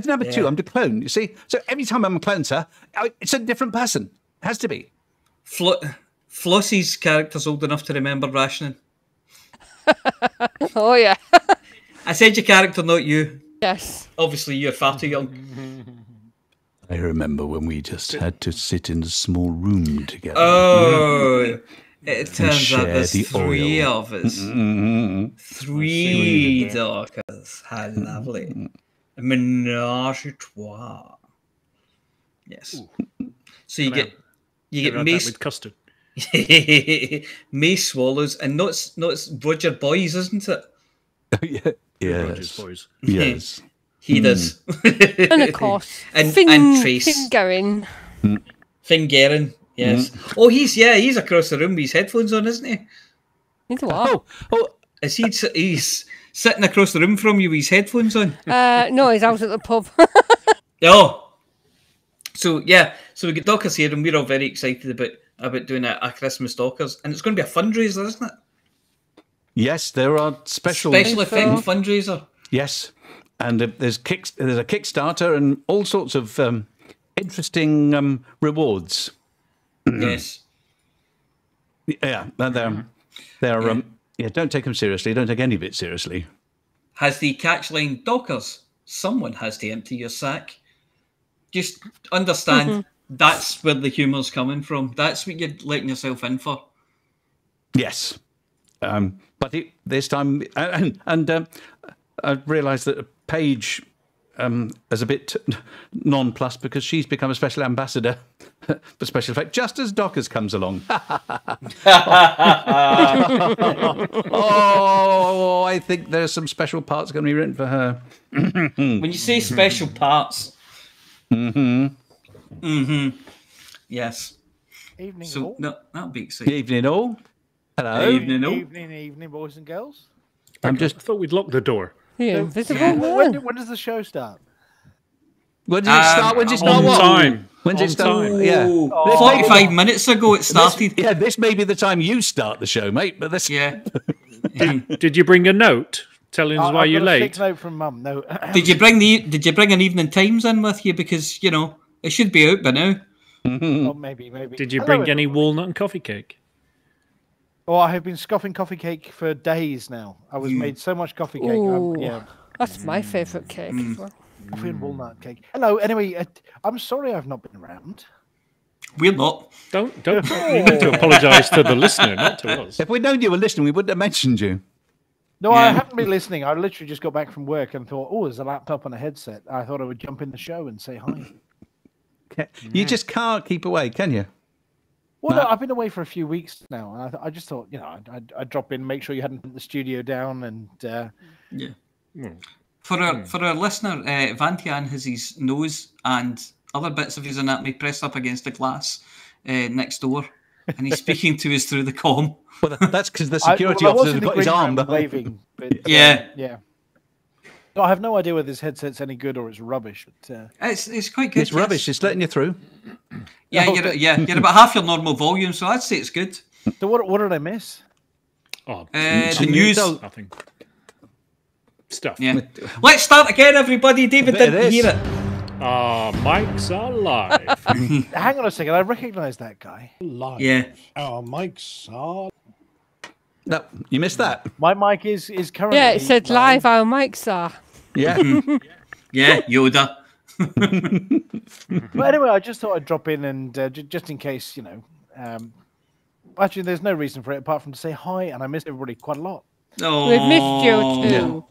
number 2. I'm the clone. You see. So every time I'm a clone, sir, it's a different person. It has to be. Flossy's character's old enough to remember rationing. Oh yeah. I said your character, not you. Yes. Obviously, you're far too young. I remember when we just had to sit in a small room together. Oh, it turns out there's 3 of us. 3 Dockers. How lovely. A menage a trois. Yes. So you get Mace with custard. Mace swallows, and not Roger Boys, isn't it? Yes. Boys. Yes. He does. And of course, and Trace. Fingering. Yes. Oh, he's across the room with his headphones on, isn't he? He's what? He's sitting across the room from you with his headphones on. No, he's out at the pub. So we get Dockers here, and we're all very excited about doing a Christmas Dockers, and it's going to be a fundraiser, isn't it? Yes, there are special effect fundraiser. Yes, and there's a Kickstarter and all sorts of interesting rewards. Yes. Yeah, they're don't take them seriously. Don't take any of it seriously. Has the catchline Dockers? Someone has to empty your sack. Just understand that's where the humour's coming from. That's what you're letting yourself in for. Yes. But this time, and I realised that a page as a bit nonplussed because she's become a special ambassador for special effect just as Dockers comes along. Oh, I think there's some special parts going to be written for her. When you say special parts, yes. Evening, So all. no, that'll be exciting. Evening all. Hello. Evening, all. Evening, boys and girls. I thought we'd lock the door. The So, invisible when, man. when does the show start? When does it start? When does it start? On what? time. When's On it start? time. Yeah. Ooh, This 45 minutes ago it started. This may be the time you start the show, mate. But this. Yeah. Did you bring a note telling us why I've you're got a late? sick note from Mum. No. Did you bring an Evening Times in with you? Because, you know, it should be out by now. Oh, maybe. Did you Hello, bring any everybody. walnut and coffee cake? Oh, I have been scoffing coffee cake for days now. I was made so much coffee cake. Ooh. Yeah, That's my favourite cake. as well. coffee and walnut cake. Hello. Anyway, I'm sorry I've not been around. We're not. Don't. You need to apologise to the listener, not to us. If we'd known you were listening, we wouldn't have mentioned you. No, I Yeah. haven't been listening. I literally just got back from work and thought, oh, there's a laptop and a headset. I thought I would jump in the show and say hi. You just can't keep away, can you? Well, no, I've been away for a few weeks now, and I just thought, I'd drop in, make sure you hadn't put the studio down, and Yeah. For our listener, Vantian has his nose and other bits of his anatomy pressed up against the glass next door, and he's speaking to us through the comm. Well, that's because the security I was officer's in the got his green arm room behind. waving. But, Yeah. yeah. No, I have no idea whether this headset's any good or it's rubbish. But, It's quite good. It's rubbish. It's letting you through. Yeah, you're about half your normal volume, so I'd say it's good. so what did I miss? Oh, The news. nothing. Stuff. Yeah. Let's start again, everybody. David bit of didn't hear this. it. Mics are live. Hang on a second, I recognise that guy. Live. Yeah. Our mics are. No, you missed that. My mic is currently. Yeah, it said live our mics are. Yeah. Yeah, Yoda. But anyway, I just thought I'd drop in and just in case, actually, there's no reason for it apart from to say hi, and I miss everybody quite a lot. Oh, We've missed you too.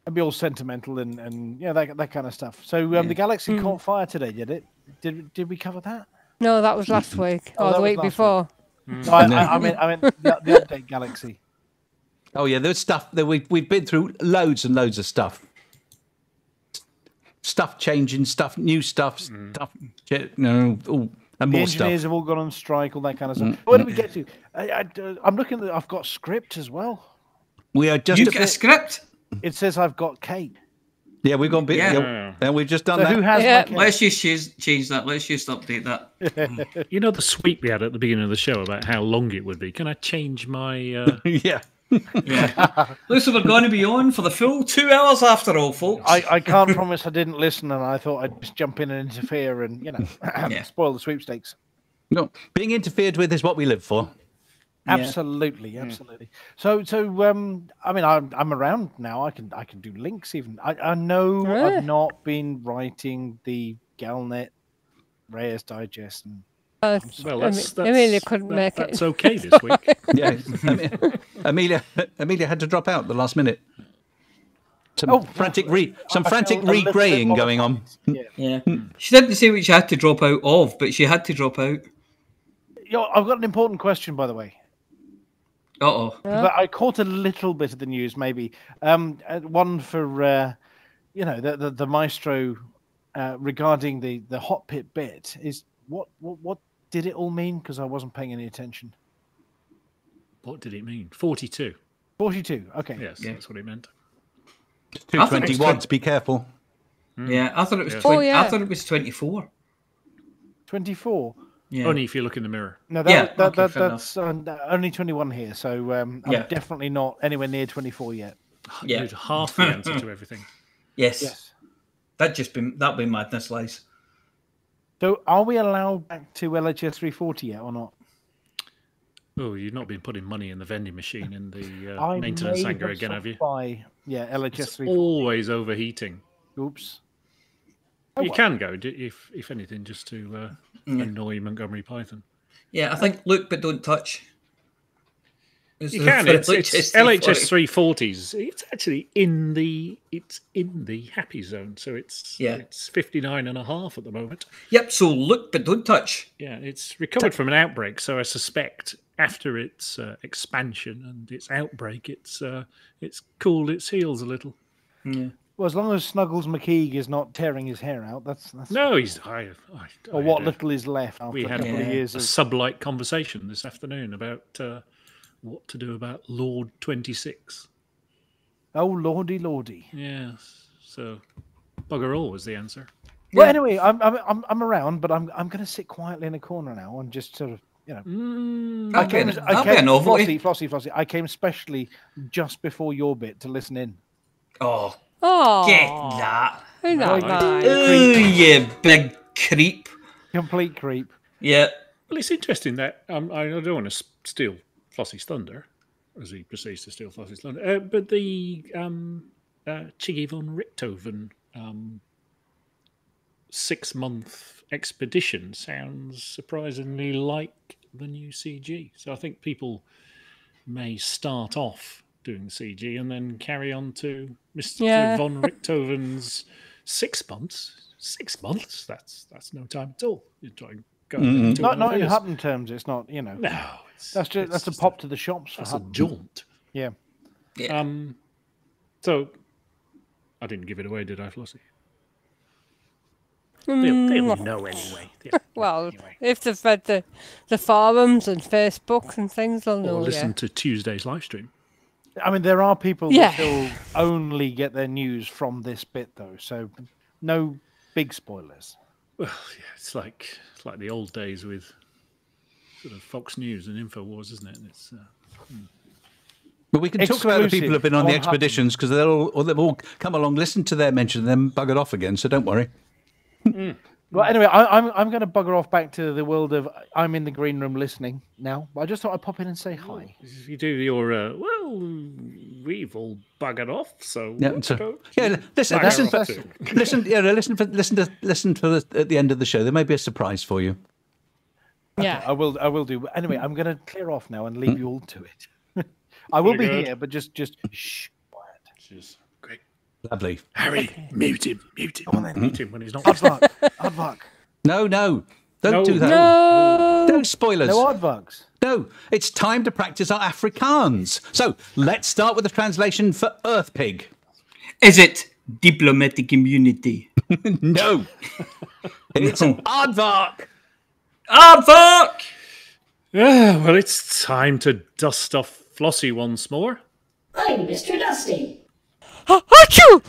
I'd be all sentimental and that kind of stuff. So the galaxy caught fire today, did it? Did we cover that? No, that was last week Oh, or that the was week last before. No, I mean the update galaxy. Oh yeah, there's stuff that we've been through loads and loads of stuff. Stuff changing, stuff, new stuff, stuff, and The more engineers stuff. have all gone on strike, all that kind of stuff. Where did we get to? I'm looking at. I've got script as well. We are just you get a script? It says I've got Kate. yeah, we've gone bit. Yeah. Yeah, and we've just done So that. who has Yeah. my Kate? Let's just change that. Let's just update that. You know the sweep we had at the beginning of the show about how long it would be? Can I change my... Yeah. Yeah. Looks like we're going to be on for the full 2 hours after all, folks. I can't promise I didn't listen, and I thought I'd just jump in and interfere and spoil the sweepstakes. No, being interfered with is what we live for. Absolutely. So I mean, I'm around now. I can do links even. I know Yeah. I've not been writing the Galnet Reyes Digest. And Well, that's Amelia couldn't make it. That's okay this week. Yeah, Amelia had to drop out the last minute. Some frantic I feel a little bit re-graying going on. Yeah. Yeah. She didn't say what she had to drop out of, but she had to drop out. I've got an important question, by the way. Uh-oh. But I caught a little bit of the news, maybe. One for the maestro regarding the hot pit bit is what did it all mean? Because I wasn't paying any attention. What did it mean? 42. 42. Okay. Yes, that's what it meant. 221. Be careful. Yeah, I thought it was Yes. 20, Oh, yeah. I thought it was 24. 24. Yeah. Only if you look in the mirror. No, Yeah, okay, fair that's only 21 here. So I'm Yeah. definitely not anywhere near 24 yet. Yeah. You'd half the answer to everything. Yes. Yes. That'd be madness, Lies. So are we allowed back to LHS 340 yet or not? Oh, you've not been putting money in the vending machine in the I maintenance may hangar again, have you? By LHS It's 340. always overheating. Oops. You can go, if anything, just to annoy Montgomery Python. Yeah, I think look but don't touch Is You there can. for It's LHS 340? 340s. It's actually in the happy zone, so it's 59.5 at the moment. Yep. So look, but don't touch. Yeah, it's recovered from an outbreak, so I suspect after its expansion and its outbreak, it's cooled its heels a little. Yeah. Well, as long as Snuggles McKeague is not tearing his hair out, that's No, he's. or what little is left after We a had couple of years a of sub-like conversation this afternoon about what to do about Lord 26. oh lordy. Yes, so bugger all was the answer. Well, anyway, I'm around, but I'm going to sit quietly in a corner now and just sort of, you know. That'll be a novelty. Flossy. I came specially just before your bit to listen in. Oh, Oh, get that. Isn't that nice? Ooh, you big creep. Complete creep. Yeah. Well, it's interesting that I don't want to steal Flossy's thunder, as he proceeds to steal Flossy's thunder, but the Chiggy von Richthofen 6-month expedition sounds surprisingly like the new CG. So I think people may start off doing CG and then carry on to Mr. von Richthofen's 6 months. 6 months? That's no time at all. You try and go Not in Hutton terms. It's not, you know. No, that's a pop to the shops for that's Hutton. a jaunt. Yeah. So I didn't give it away, did I, Flossie? They'll know anyway. Well, if they've read the forums and Facebook and things, they'll know. Or listen to Tuesday's live stream. I mean, there are people that still only get their news from this bit, though. So no big spoilers. Well, yeah, it's like the old days with sort of Fox News and InfoWars, isn't it? It's But we can talk about the people who've been on the Hutton. expeditions because they've all come along, listen to their mention, and then buggered off again. So don't worry. Well, anyway, I'm going to bugger off back to the world of I'm in the green room listening now. I just thought I'd pop in and say hi. if you do your well, we've all buggered off, so Yeah, what so- about yeah, you listen, bugger listen, off for, to? listen for at the end of the show. There may be a surprise for you. Yeah. I will do. Anyway, I'm going to clear off now and leave you all to it. I will be Very good. here, but just shh. Quiet. Jeez, great. Lovely. Harry, mute him. on then. Mute him when he's not. Aardvark. No, don't do that. No. Don't spoilers. No aardvarks. No, it's time to practice our Afrikaans. So let's start with the translation for Earth Pig. Is it diplomatic immunity? No, it's aardvark. Aardvark! Yeah, well, it's time to dust off Flossie once more. I'm Mr. Dusty. Achoo!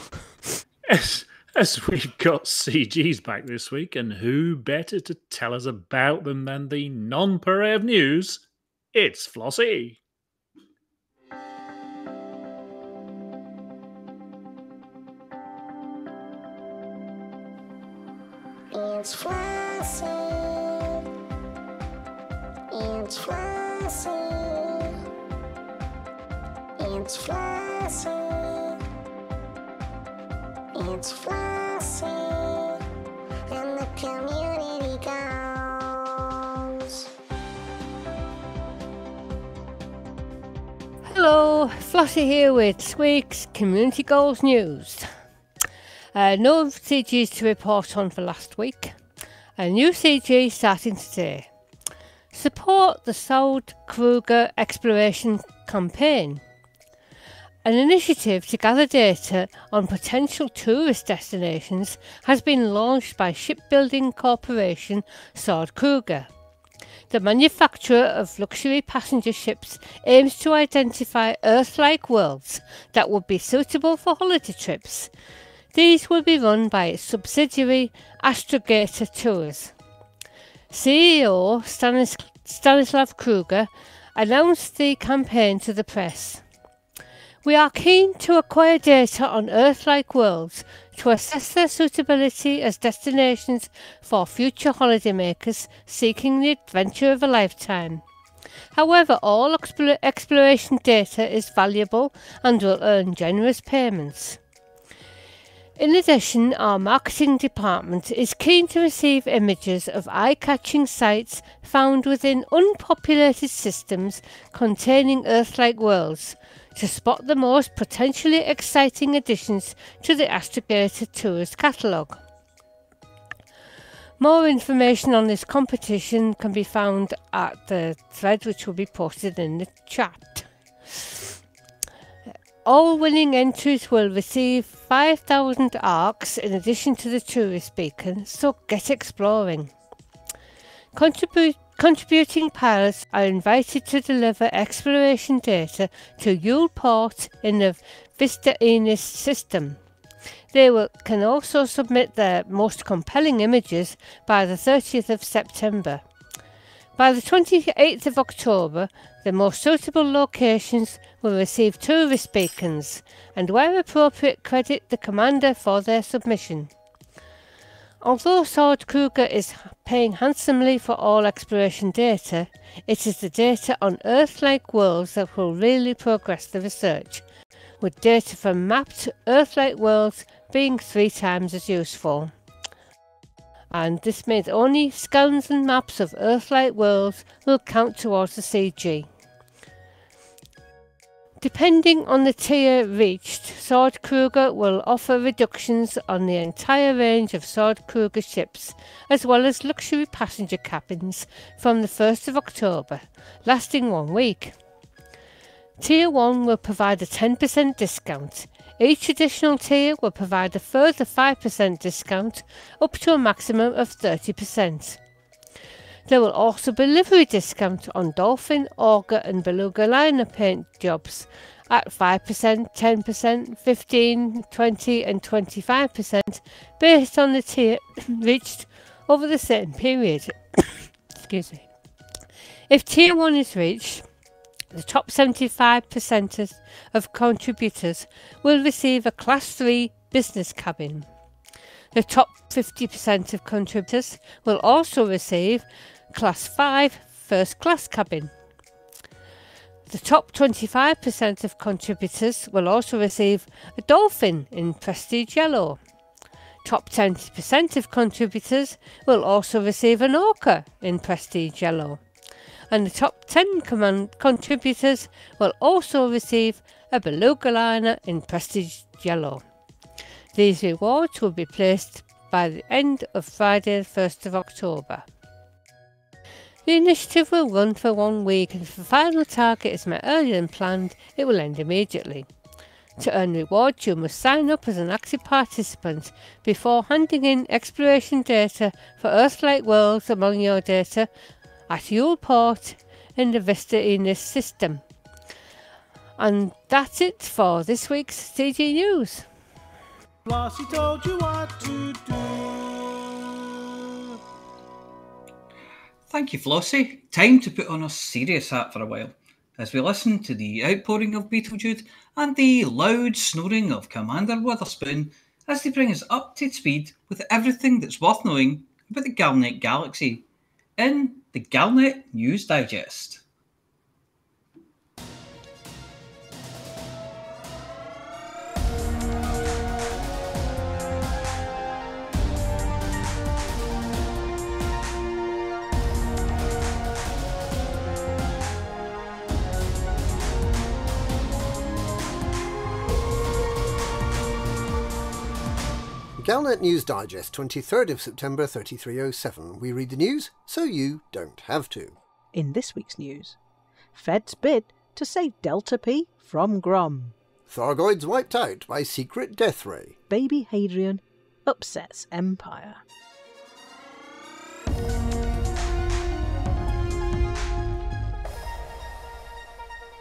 As we've got CGs back this week, and who better to tell us about them than the non-puree of news? It's Flossie. It's Flossy. It's Flossy. It's Flossy. It's Flossy. And the community goes. Hello, Flossy here with this week's Community Goals News. No CGs to report on for last week. A new CG starting today. Support the South Kruger Exploration Campaign. An initiative to gather data on potential tourist destinations has been launched by shipbuilding corporation Sword Kruger. The manufacturer of luxury passenger ships aims to identify Earth-like worlds that would be suitable for holiday trips. These will be run by its subsidiary Astrogator Tours. CEO Stanislav Kruger announced the campaign to the press. We are keen to acquire data on Earth-like worlds to assess their suitability as destinations for future holidaymakers seeking the adventure of a lifetime. However, all exploration data is valuable and will earn generous payments. In addition, our marketing department is keen to receive images of eye-catching sites found within unpopulated systems containing Earth-like worlds to spot the most potentially exciting additions to the Astrogator Tourist Catalogue. More information on this competition can be found at the thread which will be posted in the chat. All winning entries will receive 5,000 arcs in addition to the tourist beacon, so get exploring. Contributing pilots are invited to deliver exploration data to Yule Port in the Vista Enis system. They can also submit their most compelling images by the 30th of September. By the 28th of October, the most suitable locations will receive tourist beacons and, where appropriate, credit the commander for their submission. Although Sword Kruger is paying handsomely for all exploration data, it is the data on Earth-like worlds that will really progress the research, with data from mapped Earth-like worlds being 3 times as useful. And this means only scans and maps of Earth-like worlds will count towards the CG. Depending on the tier reached, Sword Kruger will offer reductions on the entire range of Sword Kruger ships, as well as luxury passenger cabins from the 1st of October, lasting 1 week. Tier 1 will provide a 10% discount. Each additional tier will provide a further 5% discount, up to a maximum of 30%. There will also be livery discount on Dolphin, Auger and Beluga liner paint jobs at 5%, 10%, 15%, 20% and 25% based on the tier reached over the same period. Excuse me. If Tier 1 is reached, the top 75% of contributors will receive a Class 3 business cabin. The top 50% of contributors will also receive Class 5 first class cabin. The top 25% of contributors will also receive a Dolphin in Prestige Yellow. Top 20% of contributors will also receive an Orca in Prestige Yellow. And the top 10 contributors will also receive a Beluga liner in Prestige Yellow. These rewards will be placed by the end of Friday the 1st of October. The initiative will run for 1 week, and if the final target is met earlier than planned, it will end immediately. To earn rewards, you must sign up as an active participant before handing in exploration data for Earth-like worlds among your data at Yule Port in the Vista Enis system. And that's it for this week's CG News. Flossy told you what to do. Thank you, Flossy. Time to put on a serious hat for a while, as we listen to the outpouring of Beetlejuice and the loud snoring of Commander Witherspoon as they bring us up to speed with everything that's worth knowing about the Galnet galaxy in the Galnet News Digest. Galnet News Digest, 23rd of September 3307. We read the news so you don't have to. In this week's news, Feds bid to save Delta P from Grom. Thargoids wiped out by secret death ray. Baby Hadrian upsets Empire.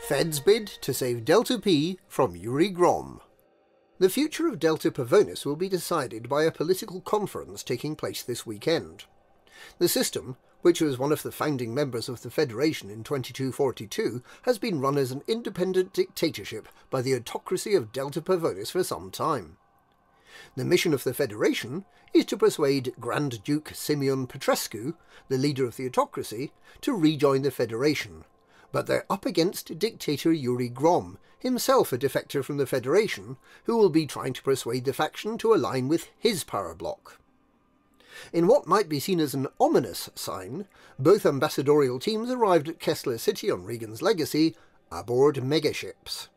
Feds bid to save Delta P from Yuri Grom. The future of Delta Pavonis will be decided by a political conference taking place this weekend. The system, which was one of the founding members of the Federation in 2242, has been run as an independent dictatorship by the autocracy of Delta Pavonis for some time. The mission of the Federation is to persuade Grand Duke Simeon Petrescu, the leader of the autocracy, to rejoin the Federation, But they're up against dictator Yuri Grom, himself a defector from the Federation, who will be trying to persuade the faction to align with his power block. In what might be seen as an ominous sign, both ambassadorial teams arrived at Kessler City on Regan's Legacy aboard megaships.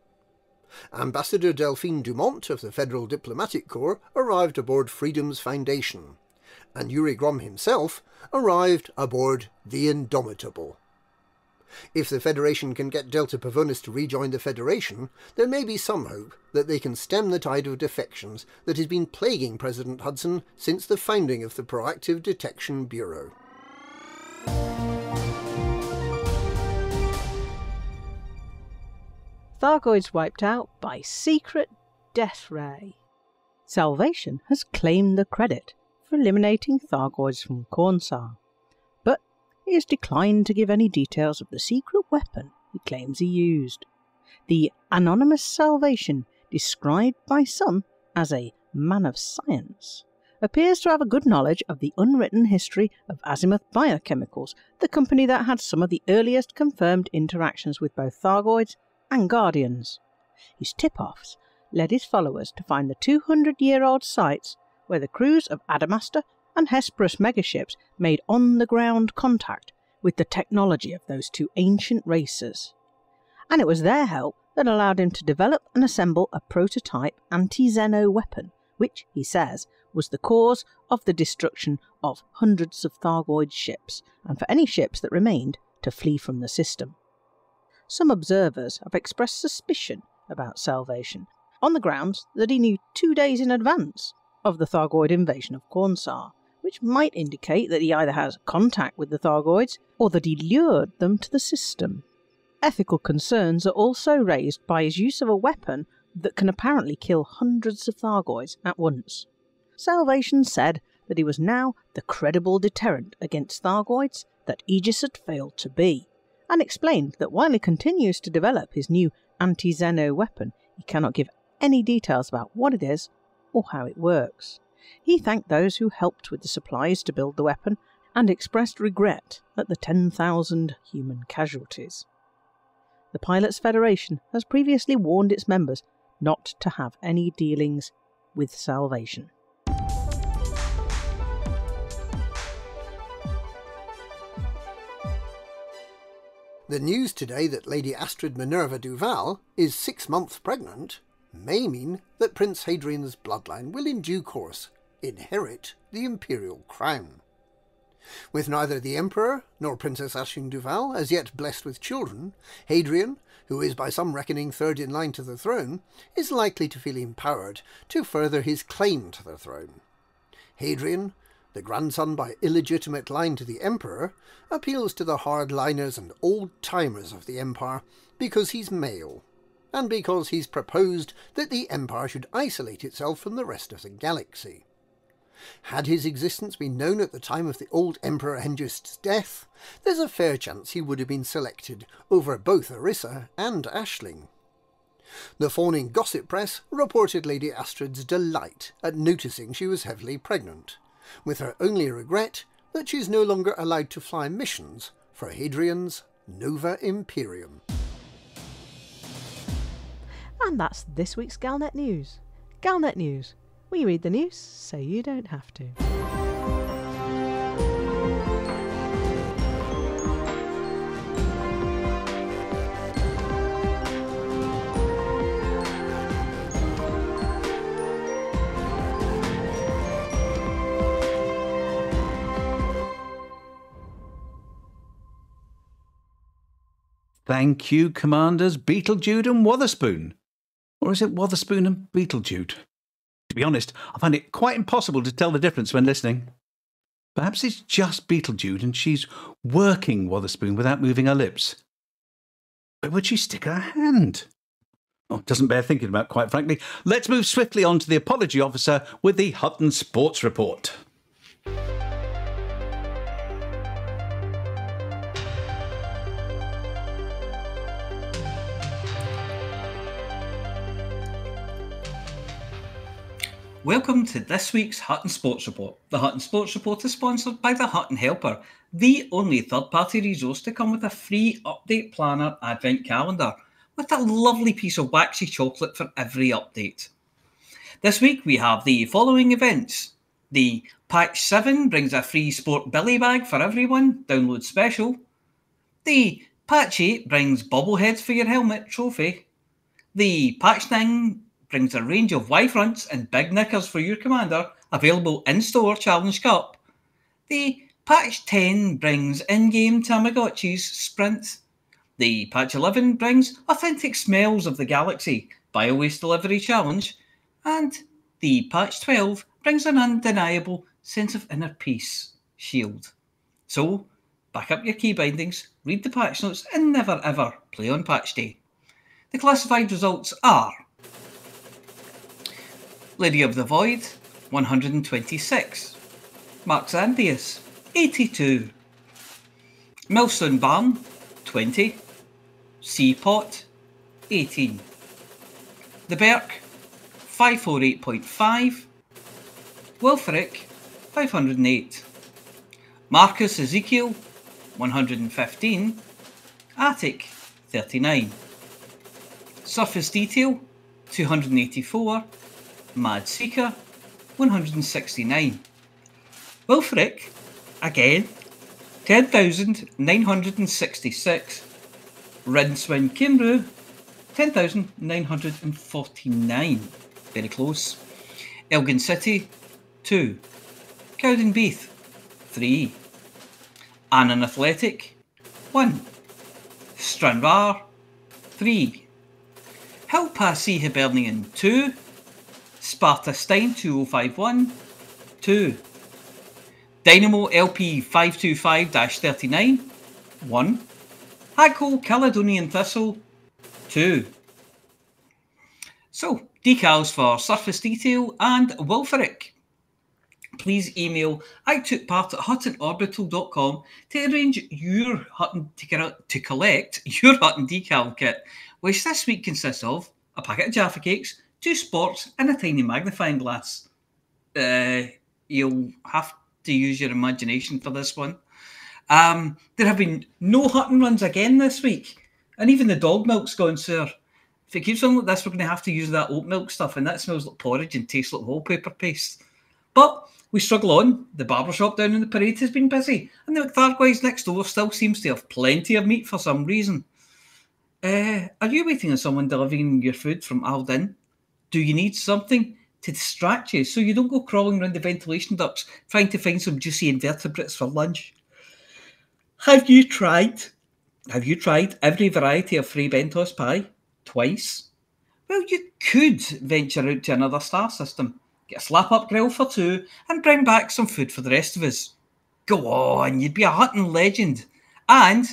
Ambassador Delphine Dumont of the Federal Diplomatic Corps arrived aboard Freedom's Foundation, and Yuri Grom himself arrived aboard the Indomitable. If the Federation can get Delta Pavonis to rejoin the Federation, there may be some hope that they can stem the tide of defections that has been plaguing President Hudson since the founding of the Proactive Detection Bureau. Thargoids wiped out by secret death ray. Salvation has claimed the credit for eliminating Thargoids from Cornsar, but he has declined to give any details of the secret weapon he claims he used. The anonymous Salvation, described by some as a man of science, appears to have a good knowledge of the unwritten history of Azimuth Biochemicals, the company that had some of the earliest confirmed interactions with both Thargoids and Guardians. His tip-offs led his followers to find the 200-year-old sites where the crews of Adamastor and Hesperus megaships made on-the-ground contact with the technology of those two ancient races. And it was their help that allowed him to develop and assemble a prototype anti-Xeno weapon, which, he says, was the cause of the destruction of hundreds of Thargoid ships, and for any ships that remained to flee from the system. Some observers have expressed suspicion about Salvation, on the grounds that he knew 2 days in advance of the Thargoid invasion of Cornsar, which might indicate that he either has contact with the Thargoids or that he lured them to the system. Ethical concerns are also raised by his use of a weapon that can apparently kill hundreds of Thargoids at once. Salvation said that he was now the credible deterrent against Thargoids that Aegis had failed to be, and explained that while he continues to develop his new anti-Xeno weapon, he cannot give any details about what it is or how it works. He thanked those who helped with the supplies to build the weapon and expressed regret at the 10,000 human casualties. The Pilots Federation has previously warned its members not to have any dealings with Salvation. The news today that Lady Astrid Minerva Duval is 6 months pregnant may mean that Prince Hadrian's bloodline will in due course inherit the imperial crown. With neither the Emperor nor Princess Aisling Duval as yet blessed with children, Hadrian, who is by some reckoning third in line to the throne, is likely to feel empowered to further his claim to the throne. Hadrian, the grandson by illegitimate line to the Emperor, appeals to the hardliners and old-timers of the Empire because he's male, and because he's proposed that the Empire should isolate itself from the rest of the galaxy. Had his existence been known at the time of the old Emperor Hengist's death, there's a fair chance he would have been selected over both Orissa and Aisling. The fawning gossip press reported Lady Astrid's delight at noticing she was heavily pregnant, with her only regret that she's no longer allowed to fly missions for Hadrian's Nova Imperium. And that's this week's Galnet News. Galnet News. We read the news so you don't have to. Thank you, Commanders Beetlejude and Wotherspoon. Or is it Wotherspoon and Beetlejude? To be honest, I find it quite impossible to tell the difference when listening. Perhaps it's just Beetlejude and she's working Wotherspoon without moving her lips. Where would she stick her hand? Oh, it doesn't bear thinking about, quite frankly. Let's move swiftly on to the Apology Officer with the Hutton Sports Report. Welcome to this week's Hutton Sports Report. The Hutton Sports Report is sponsored by the Hutton Helper, the only third-party resource to come with a free update planner advent calendar with a lovely piece of waxy chocolate for every update. This week we have the following events. The Patch 7 brings a free Sport Billy bag for everyone, download special. The Patch 8 brings bobbleheads for your helmet trophy. The Patch 9 brings a range of Y-fronts and big knickers for your commander, available in-store Challenge Cup. The Patch 10 brings in-game Tamagotchis Sprint. The Patch 11 brings authentic smells of the galaxy, Bio-Waste Delivery Challenge. And the Patch 12 brings an undeniable sense of inner peace, Shield. So, back up your key bindings, read the patch notes, and never ever play on patch day. The classified results are Lady of the Void, 126. Mark Zandius, 82. Millstone Barn, 20. Seapot, 18. The Berk, 548.5. Wilfric, 508. Marcus Ezekiel, 115. Attic, 39. Surface Detail, 284. Mad Seeker, 169. Wilfric, again, 10,966. Rinswin Kimru, 10,949. Very close. Elgin City, 2. Cowdenbeath, 3. Annan Athletic, 1. Stranraer, 3. Hill Passy Hibernian, 2. Sparta Stein 2051, 2. Dynamo LP 525-39, 1. Hagco Caledonian Thistle, 2. So, decals for Surface Detail and Wilfric. Please email itookpart@huttonorbital.com to arrange your Hutton to collect your Hutton decal kit, which this week consists of a packet of Jaffa Cakes, 2 sports, and a tiny magnifying glass. You'll have to use your imagination for this one. There have been no Hutton runs again this week, and even the dog milk's gone sour. If it keeps on like this, we're going to have to use that oat milk stuff, and that smells like porridge and tastes like wallpaper paste. But we struggle on. The barbershop down in the parade has been busy, and the McTharguys next door still seems to have plenty of meat for some reason. Are you waiting on someone delivering your food from Aldin? Do you need something to distract you so you don't go crawling around the ventilation ducts trying to find some juicy invertebrates for lunch? Have you tried every variety of free Bentos pie? Twice? Well, you could venture out to another star system, get a slap-up grill for 2, and bring back some food for the rest of us. Go on, you'd be a Hutton legend. And,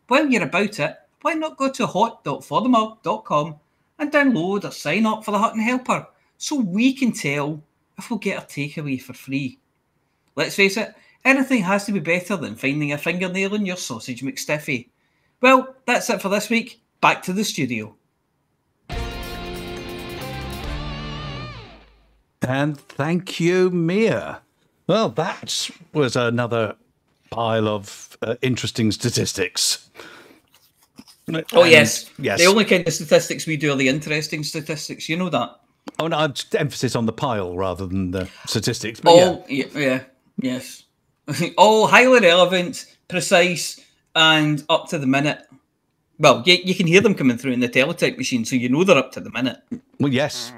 while you're about it, why not go to hot.forthemug.com and download or sign up for the Hutton Helper so we can tell if we'll get a takeaway for free. Let's face it, anything has to be better than finding a fingernail in your sausage McStiffy. Well, that's it for this week. Back to the studio. And thank you, Mia. Well, that was another pile of interesting statistics. Oh, yes. Yes. The only kind of statistics we do are the interesting statistics. You know that. Oh, no, emphasis on the pile rather than the statistics. But yes. All highly relevant, precise, and up to the minute. Well, you can hear them coming through in the teletype machine, so you know they're up to the minute. Well, yes.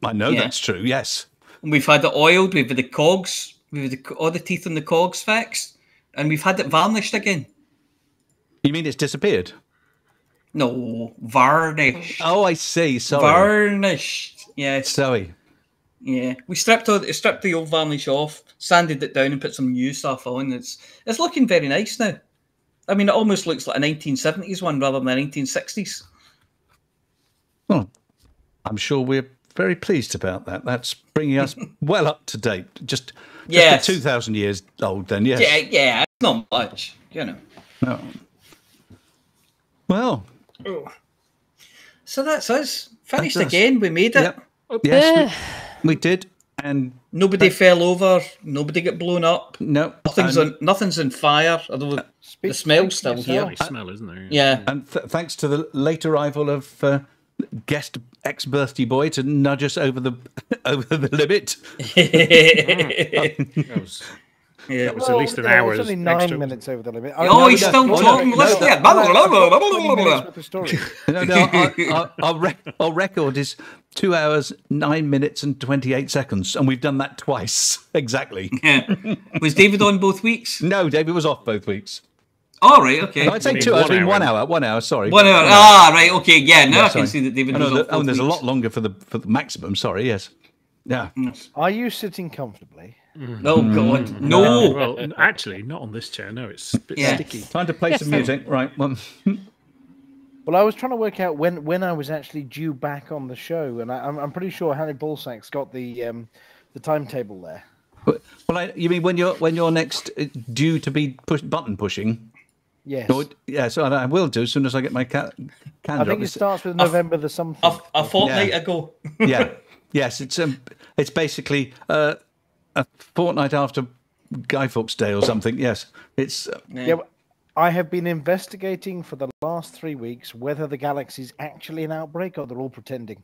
I know that's true, yes. We've had it oiled, we've had the cogs, we've had all the teeth on the cogs fixed, and we've had it varnished again. You mean it's disappeared? No, varnished. Oh, I see, sorry. Varnished, yes. Sorry. Yeah, we stripped the old varnish off, sanded it down and put some new stuff on. It's looking very nice now. I mean, it almost looks like a 1970s one rather than a 1960s. Well, I'm sure we're very pleased about that. That's bringing us well up to date. Just 2,000 years old then, yes. Yeah, it's not much, you know. No. Well. So that's us. Finished again. We made it. Yep. Yes, we did. And nobody fell over. Nobody got blown up. No, nothing's on fire. Although the smell's still here. Smell, isn't there? Yeah. And thanks to the late arrival of guest ex-birthday boy to nudge us over the limit. It was at least an hour. It was only 9 minutes over the limit. He's still talking. Listen Our record is 2 hours, 9 minutes and 28 seconds, and we've done that twice exactly. Was David on both weeks? No, David was off both weeks. Oh, right, okay. No, I'd say 2 hours. 1 hour. 1 hour. Sorry. 1 hour. Ah, right, okay. Yeah, now I can see that David was off. Oh, and there's a lot longer for the maximum. Sorry. Yes. Yeah. Are you sitting comfortably? Oh God, no. Well, actually, not on this chair. No, it's a bit sticky. Time to play some music, right? Well, I was trying to work out when I was actually due back on the show, and I'm pretty sure Harry Ballsack's got the timetable there. Well, you mean when you're next due to be button pushing? Yes. Yeah. So I will do as soon as I get my calendar. I think it starts with November the something. A fortnight ago. Yeah. Yes. It's basically a fortnight after Guy Fawkes Day or something. Yes. It's. I have been investigating for the last 3 weeks whether the galaxy's actually an outbreak or they're all pretending.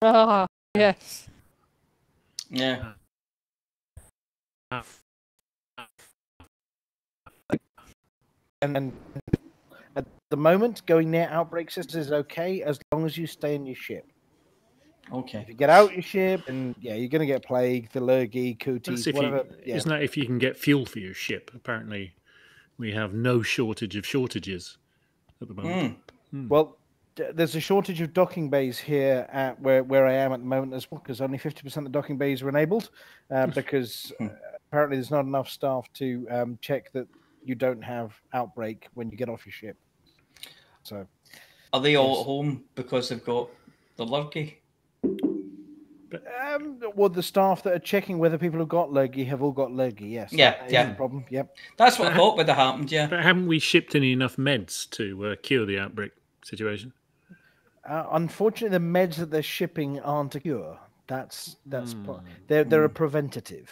Ah, yes. Yeah. And at the moment, going near outbreak systems is okay as long as you stay in your ship. Okay. If you get out your ship, and you're going to get plague, the lurgy, cooties, whatever. Isn't that if you can get fuel for your ship? Apparently, we have no shortage of shortages at the moment. Well, there's a shortage of docking bays here at where I am at the moment as well, because only 50% of the docking bays are enabled, because apparently there's not enough staff to check that you don't have outbreak when you get off your ship. So, are they all at home because they've got the lurgy? Well, the staff that are checking whether people have got lurgy have all got lurgy. Yes. Yeah. The problem. Yep. That's what I thought would have happened. Yeah. But haven't we shipped in enough meds to cure the outbreak situation? Unfortunately, the meds that they're shipping aren't a cure. They're a preventative.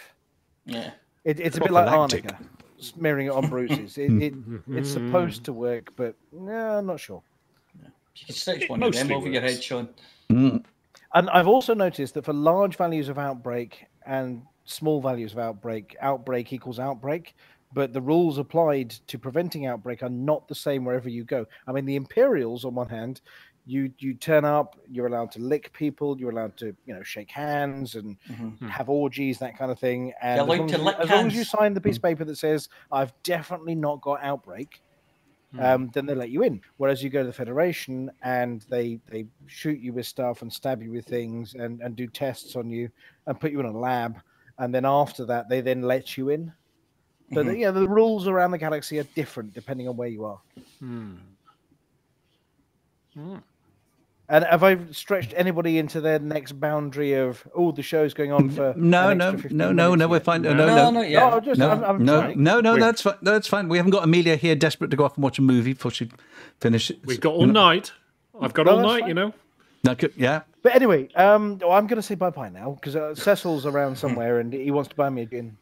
Yeah. It's a bit like arnica, smearing it on bruises. It's supposed to work, but no, I'm not sure. You can stitch one of them over your head, Sean. And I've also noticed that for large values of outbreak and small values of outbreak equals outbreak, but the rules applied to preventing outbreak are not the same wherever you go. I mean, the Imperials, on one hand, you turn up, you're allowed to lick people, you're allowed to shake hands and have orgies, that kind of thing. And as long as you sign the piece of paper that says I've definitely not got outbreak, then they let you in. Whereas you go to the Federation and they shoot you with stuff and stab you with things and do tests on you and put you in a lab, and then after that they then let you in. So the rules around the galaxy are different depending on where you are. And have I stretched anybody into their next boundary of the show's going on for no, we're fine. No, that's fine. That's fine. We haven't got Amelia here desperate to go off and watch a movie before she finishes. We've got all night. I've got all night, fine. Yeah. But anyway, I'm going to say bye-bye now because Cecil's around somewhere and he wants to buy me a gin.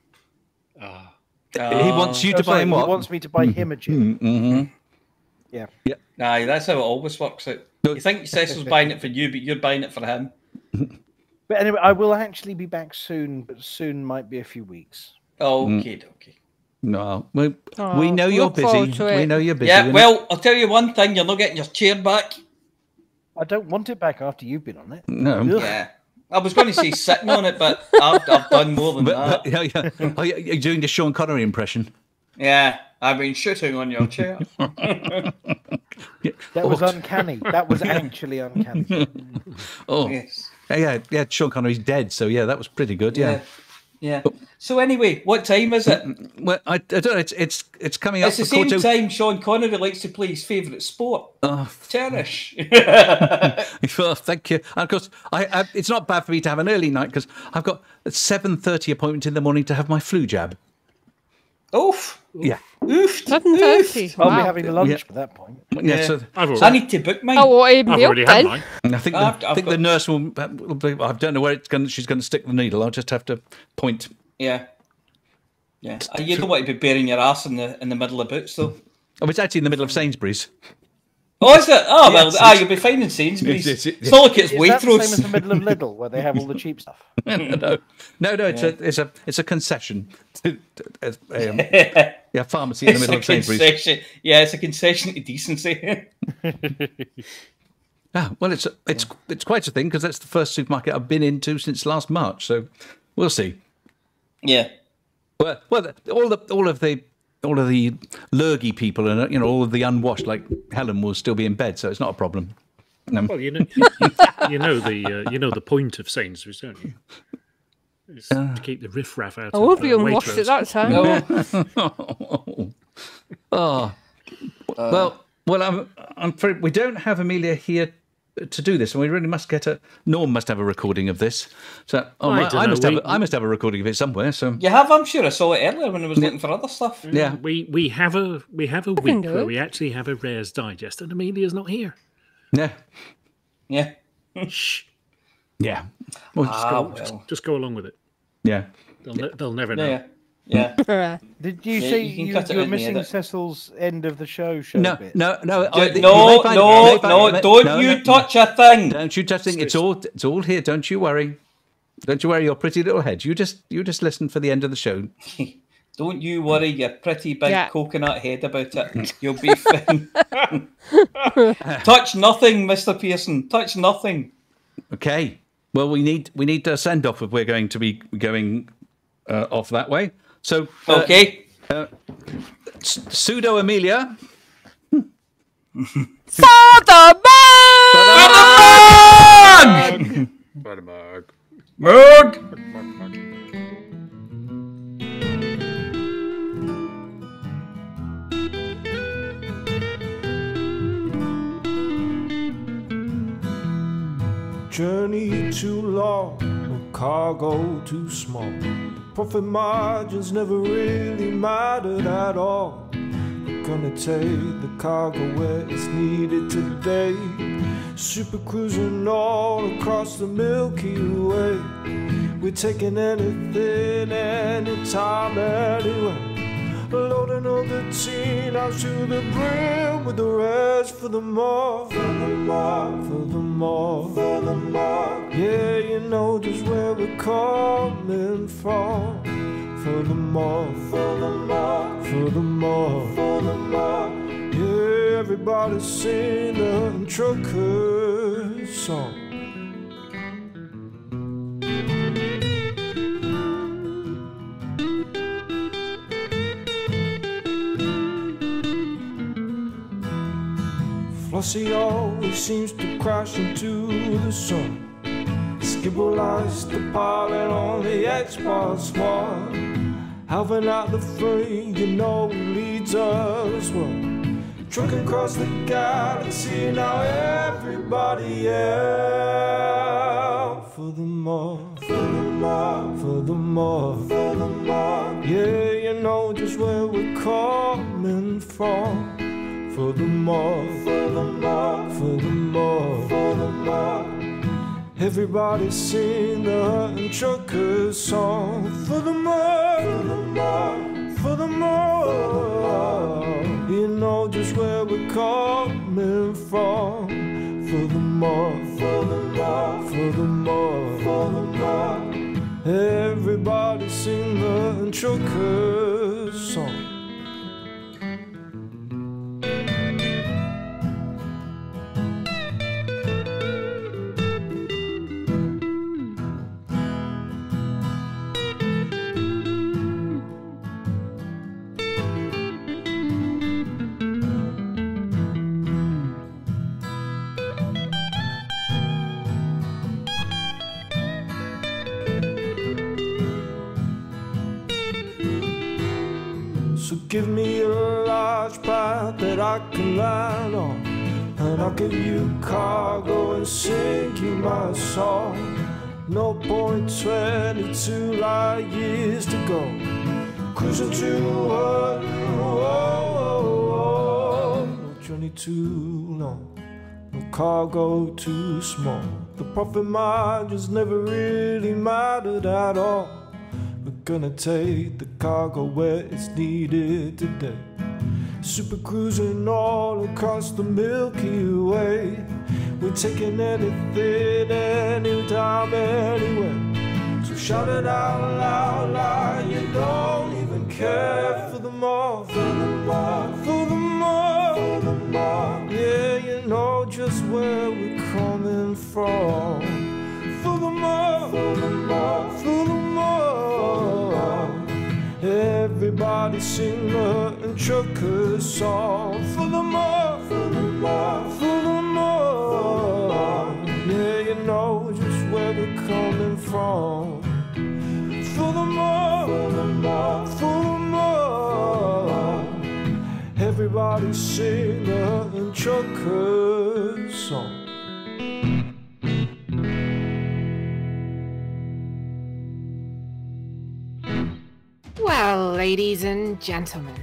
He wants you to buy him what? He wants me to buy him a gin. Yeah. Aye, that's how it always works out. You think Cecil's buying it for you, but you're buying it for him. But anyway, I will actually be back soon, but soon might be a few weeks. Okay. No, we know you're busy. We know you're busy. Yeah, well, I'll tell you one thing, you're not getting your chair back. I don't want it back after you've been on it. No. Yeah. I was going to say sitting on it, but I've done more than that. Oh, you're doing the Sean Connery impression. Yeah, I've been shooting on your chair. That was uncanny. That was actually uncanny. Yes. Yeah. Sean Connery's dead, so yeah, that was pretty good. Yeah. So anyway, what time is it? Well, I don't know. It's coming up. It's the same time Sean Connery likes to play his favourite sport, tennis. Well, thank you. And of course, it's not bad for me to have an early night because I've got a 7:30 appointment in the morning to have my flu jab. Oof. Yeah. Oof. 7:30. I'll be Wow. having lunch Yeah. by that point. Yeah, so I need to book mine. Oh, well, it'd I've be up already had then. mine. I think I've the got- nurse will be, I don't know where she's going to stick the needle. I'll just have to point. Yeah. Yeah. You don't want to be burying your ass in the middle of boots, though. Oh, it's actually in the middle of Sainsbury's. Oh, is it? Oh, well, Yes, you'll be fine in Sainsbury's. Yes, yes, yes. It's not like it's Is that the same as Waitrose. the middle of Lidl, where they have all the cheap stuff? No. It's a concession. Yeah, pharmacy in the It's middle a of Sainsbury's. concession. Yeah, it's a concession to decency. Ah, well, it's quite a thing because that's the first supermarket I've been into since last March. So we'll see. Yeah. Well, all of the lurgy people and all of the unwashed like Helen will still be in bed, so it's not a problem. Well, you know the point of Sainsbury's, don't you? It's to keep the riffraff out. I will of be unwashed at that time. No. Well, I'm afraid we don't have Amelia here to do this, and we really must get Norm must have a recording of this. So I must have a recording of it somewhere. So You have, I'm sure I saw it earlier when I was looking for other stuff. yeah, we have a week do where it. we actually have a Rare's Digest, and Amelia's not here. yeah, Yeah. Shh. yeah, Just go along with it. yeah. They'll never know. Yeah. Did you Yeah, say you can you cut it were in the missing edit. Cecil's end of the show No, bit? no. Don't you touch a thing. Don't you touch thing. It's all here. Don't you worry. Don't you worry your pretty little head. You just listen for the end of the show. Don't you worry your pretty big Yeah. coconut head about it. You'll be fine. Touch nothing, Mr. Pearson. Touch nothing. Okay. Well, we need a send off if we're going to be going off that way. So Okay. Pseudo Amelia. For the Mug! Journey too long, or cargo too small. Profit margins never really mattered at all. We're gonna take the cargo where it's needed today. Super cruising all across the Milky Way. We're taking anything, anytime, anyway. Loading up the teen out to the brim with the rest for the more, for the more, for the more, for the more. Yeah, you know just where we're coming from. For the more, for the more, for the more, for the more. Yeah, everybody sing the trucker song. Flossy always seems to crash into the sun. Skibble lights the pilot on the Xbox One. Halving out the frame, you know leads us well. Trucking across the galaxy, now everybody out. For the more, for the more, for the more, for the more. Yeah, you know just where we're coming from. For the more, for the more, for the more, for the more. Everybody sing the Hutton Trucker song. For the more, for the more, for the more. You know just where we're coming from. For the more, for the more, for the more, for the more. Everybody sing the Hutton Trucker song. So give me a large path that I can land on, and I'll give you cargo and sing you my song. No point 22 light years to go. cruising to Hutton. No journey too long, no cargo too small. The profit margins never really mattered at all. We're gonna take the cargo where it's needed today. Super cruising all across the Milky Way. We're taking anything, anytime, anywhere. So shout it out loud, like you don't even care. For the more, for the more, for the more, for the more. Yeah, you know just where we're coming from. For the more, for the more, for the more. Everybody sing the Hutton trucker song. For the more, for the more, for the more. Yeah, you know just where we're coming from. For the more, for the more, for the more. Everybody sing the Hutton trucker song. Well, ladies and gentlemen,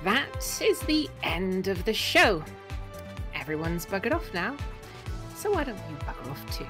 that is the end of the show. Everyone's buggered off now, so why don't you bugger off too?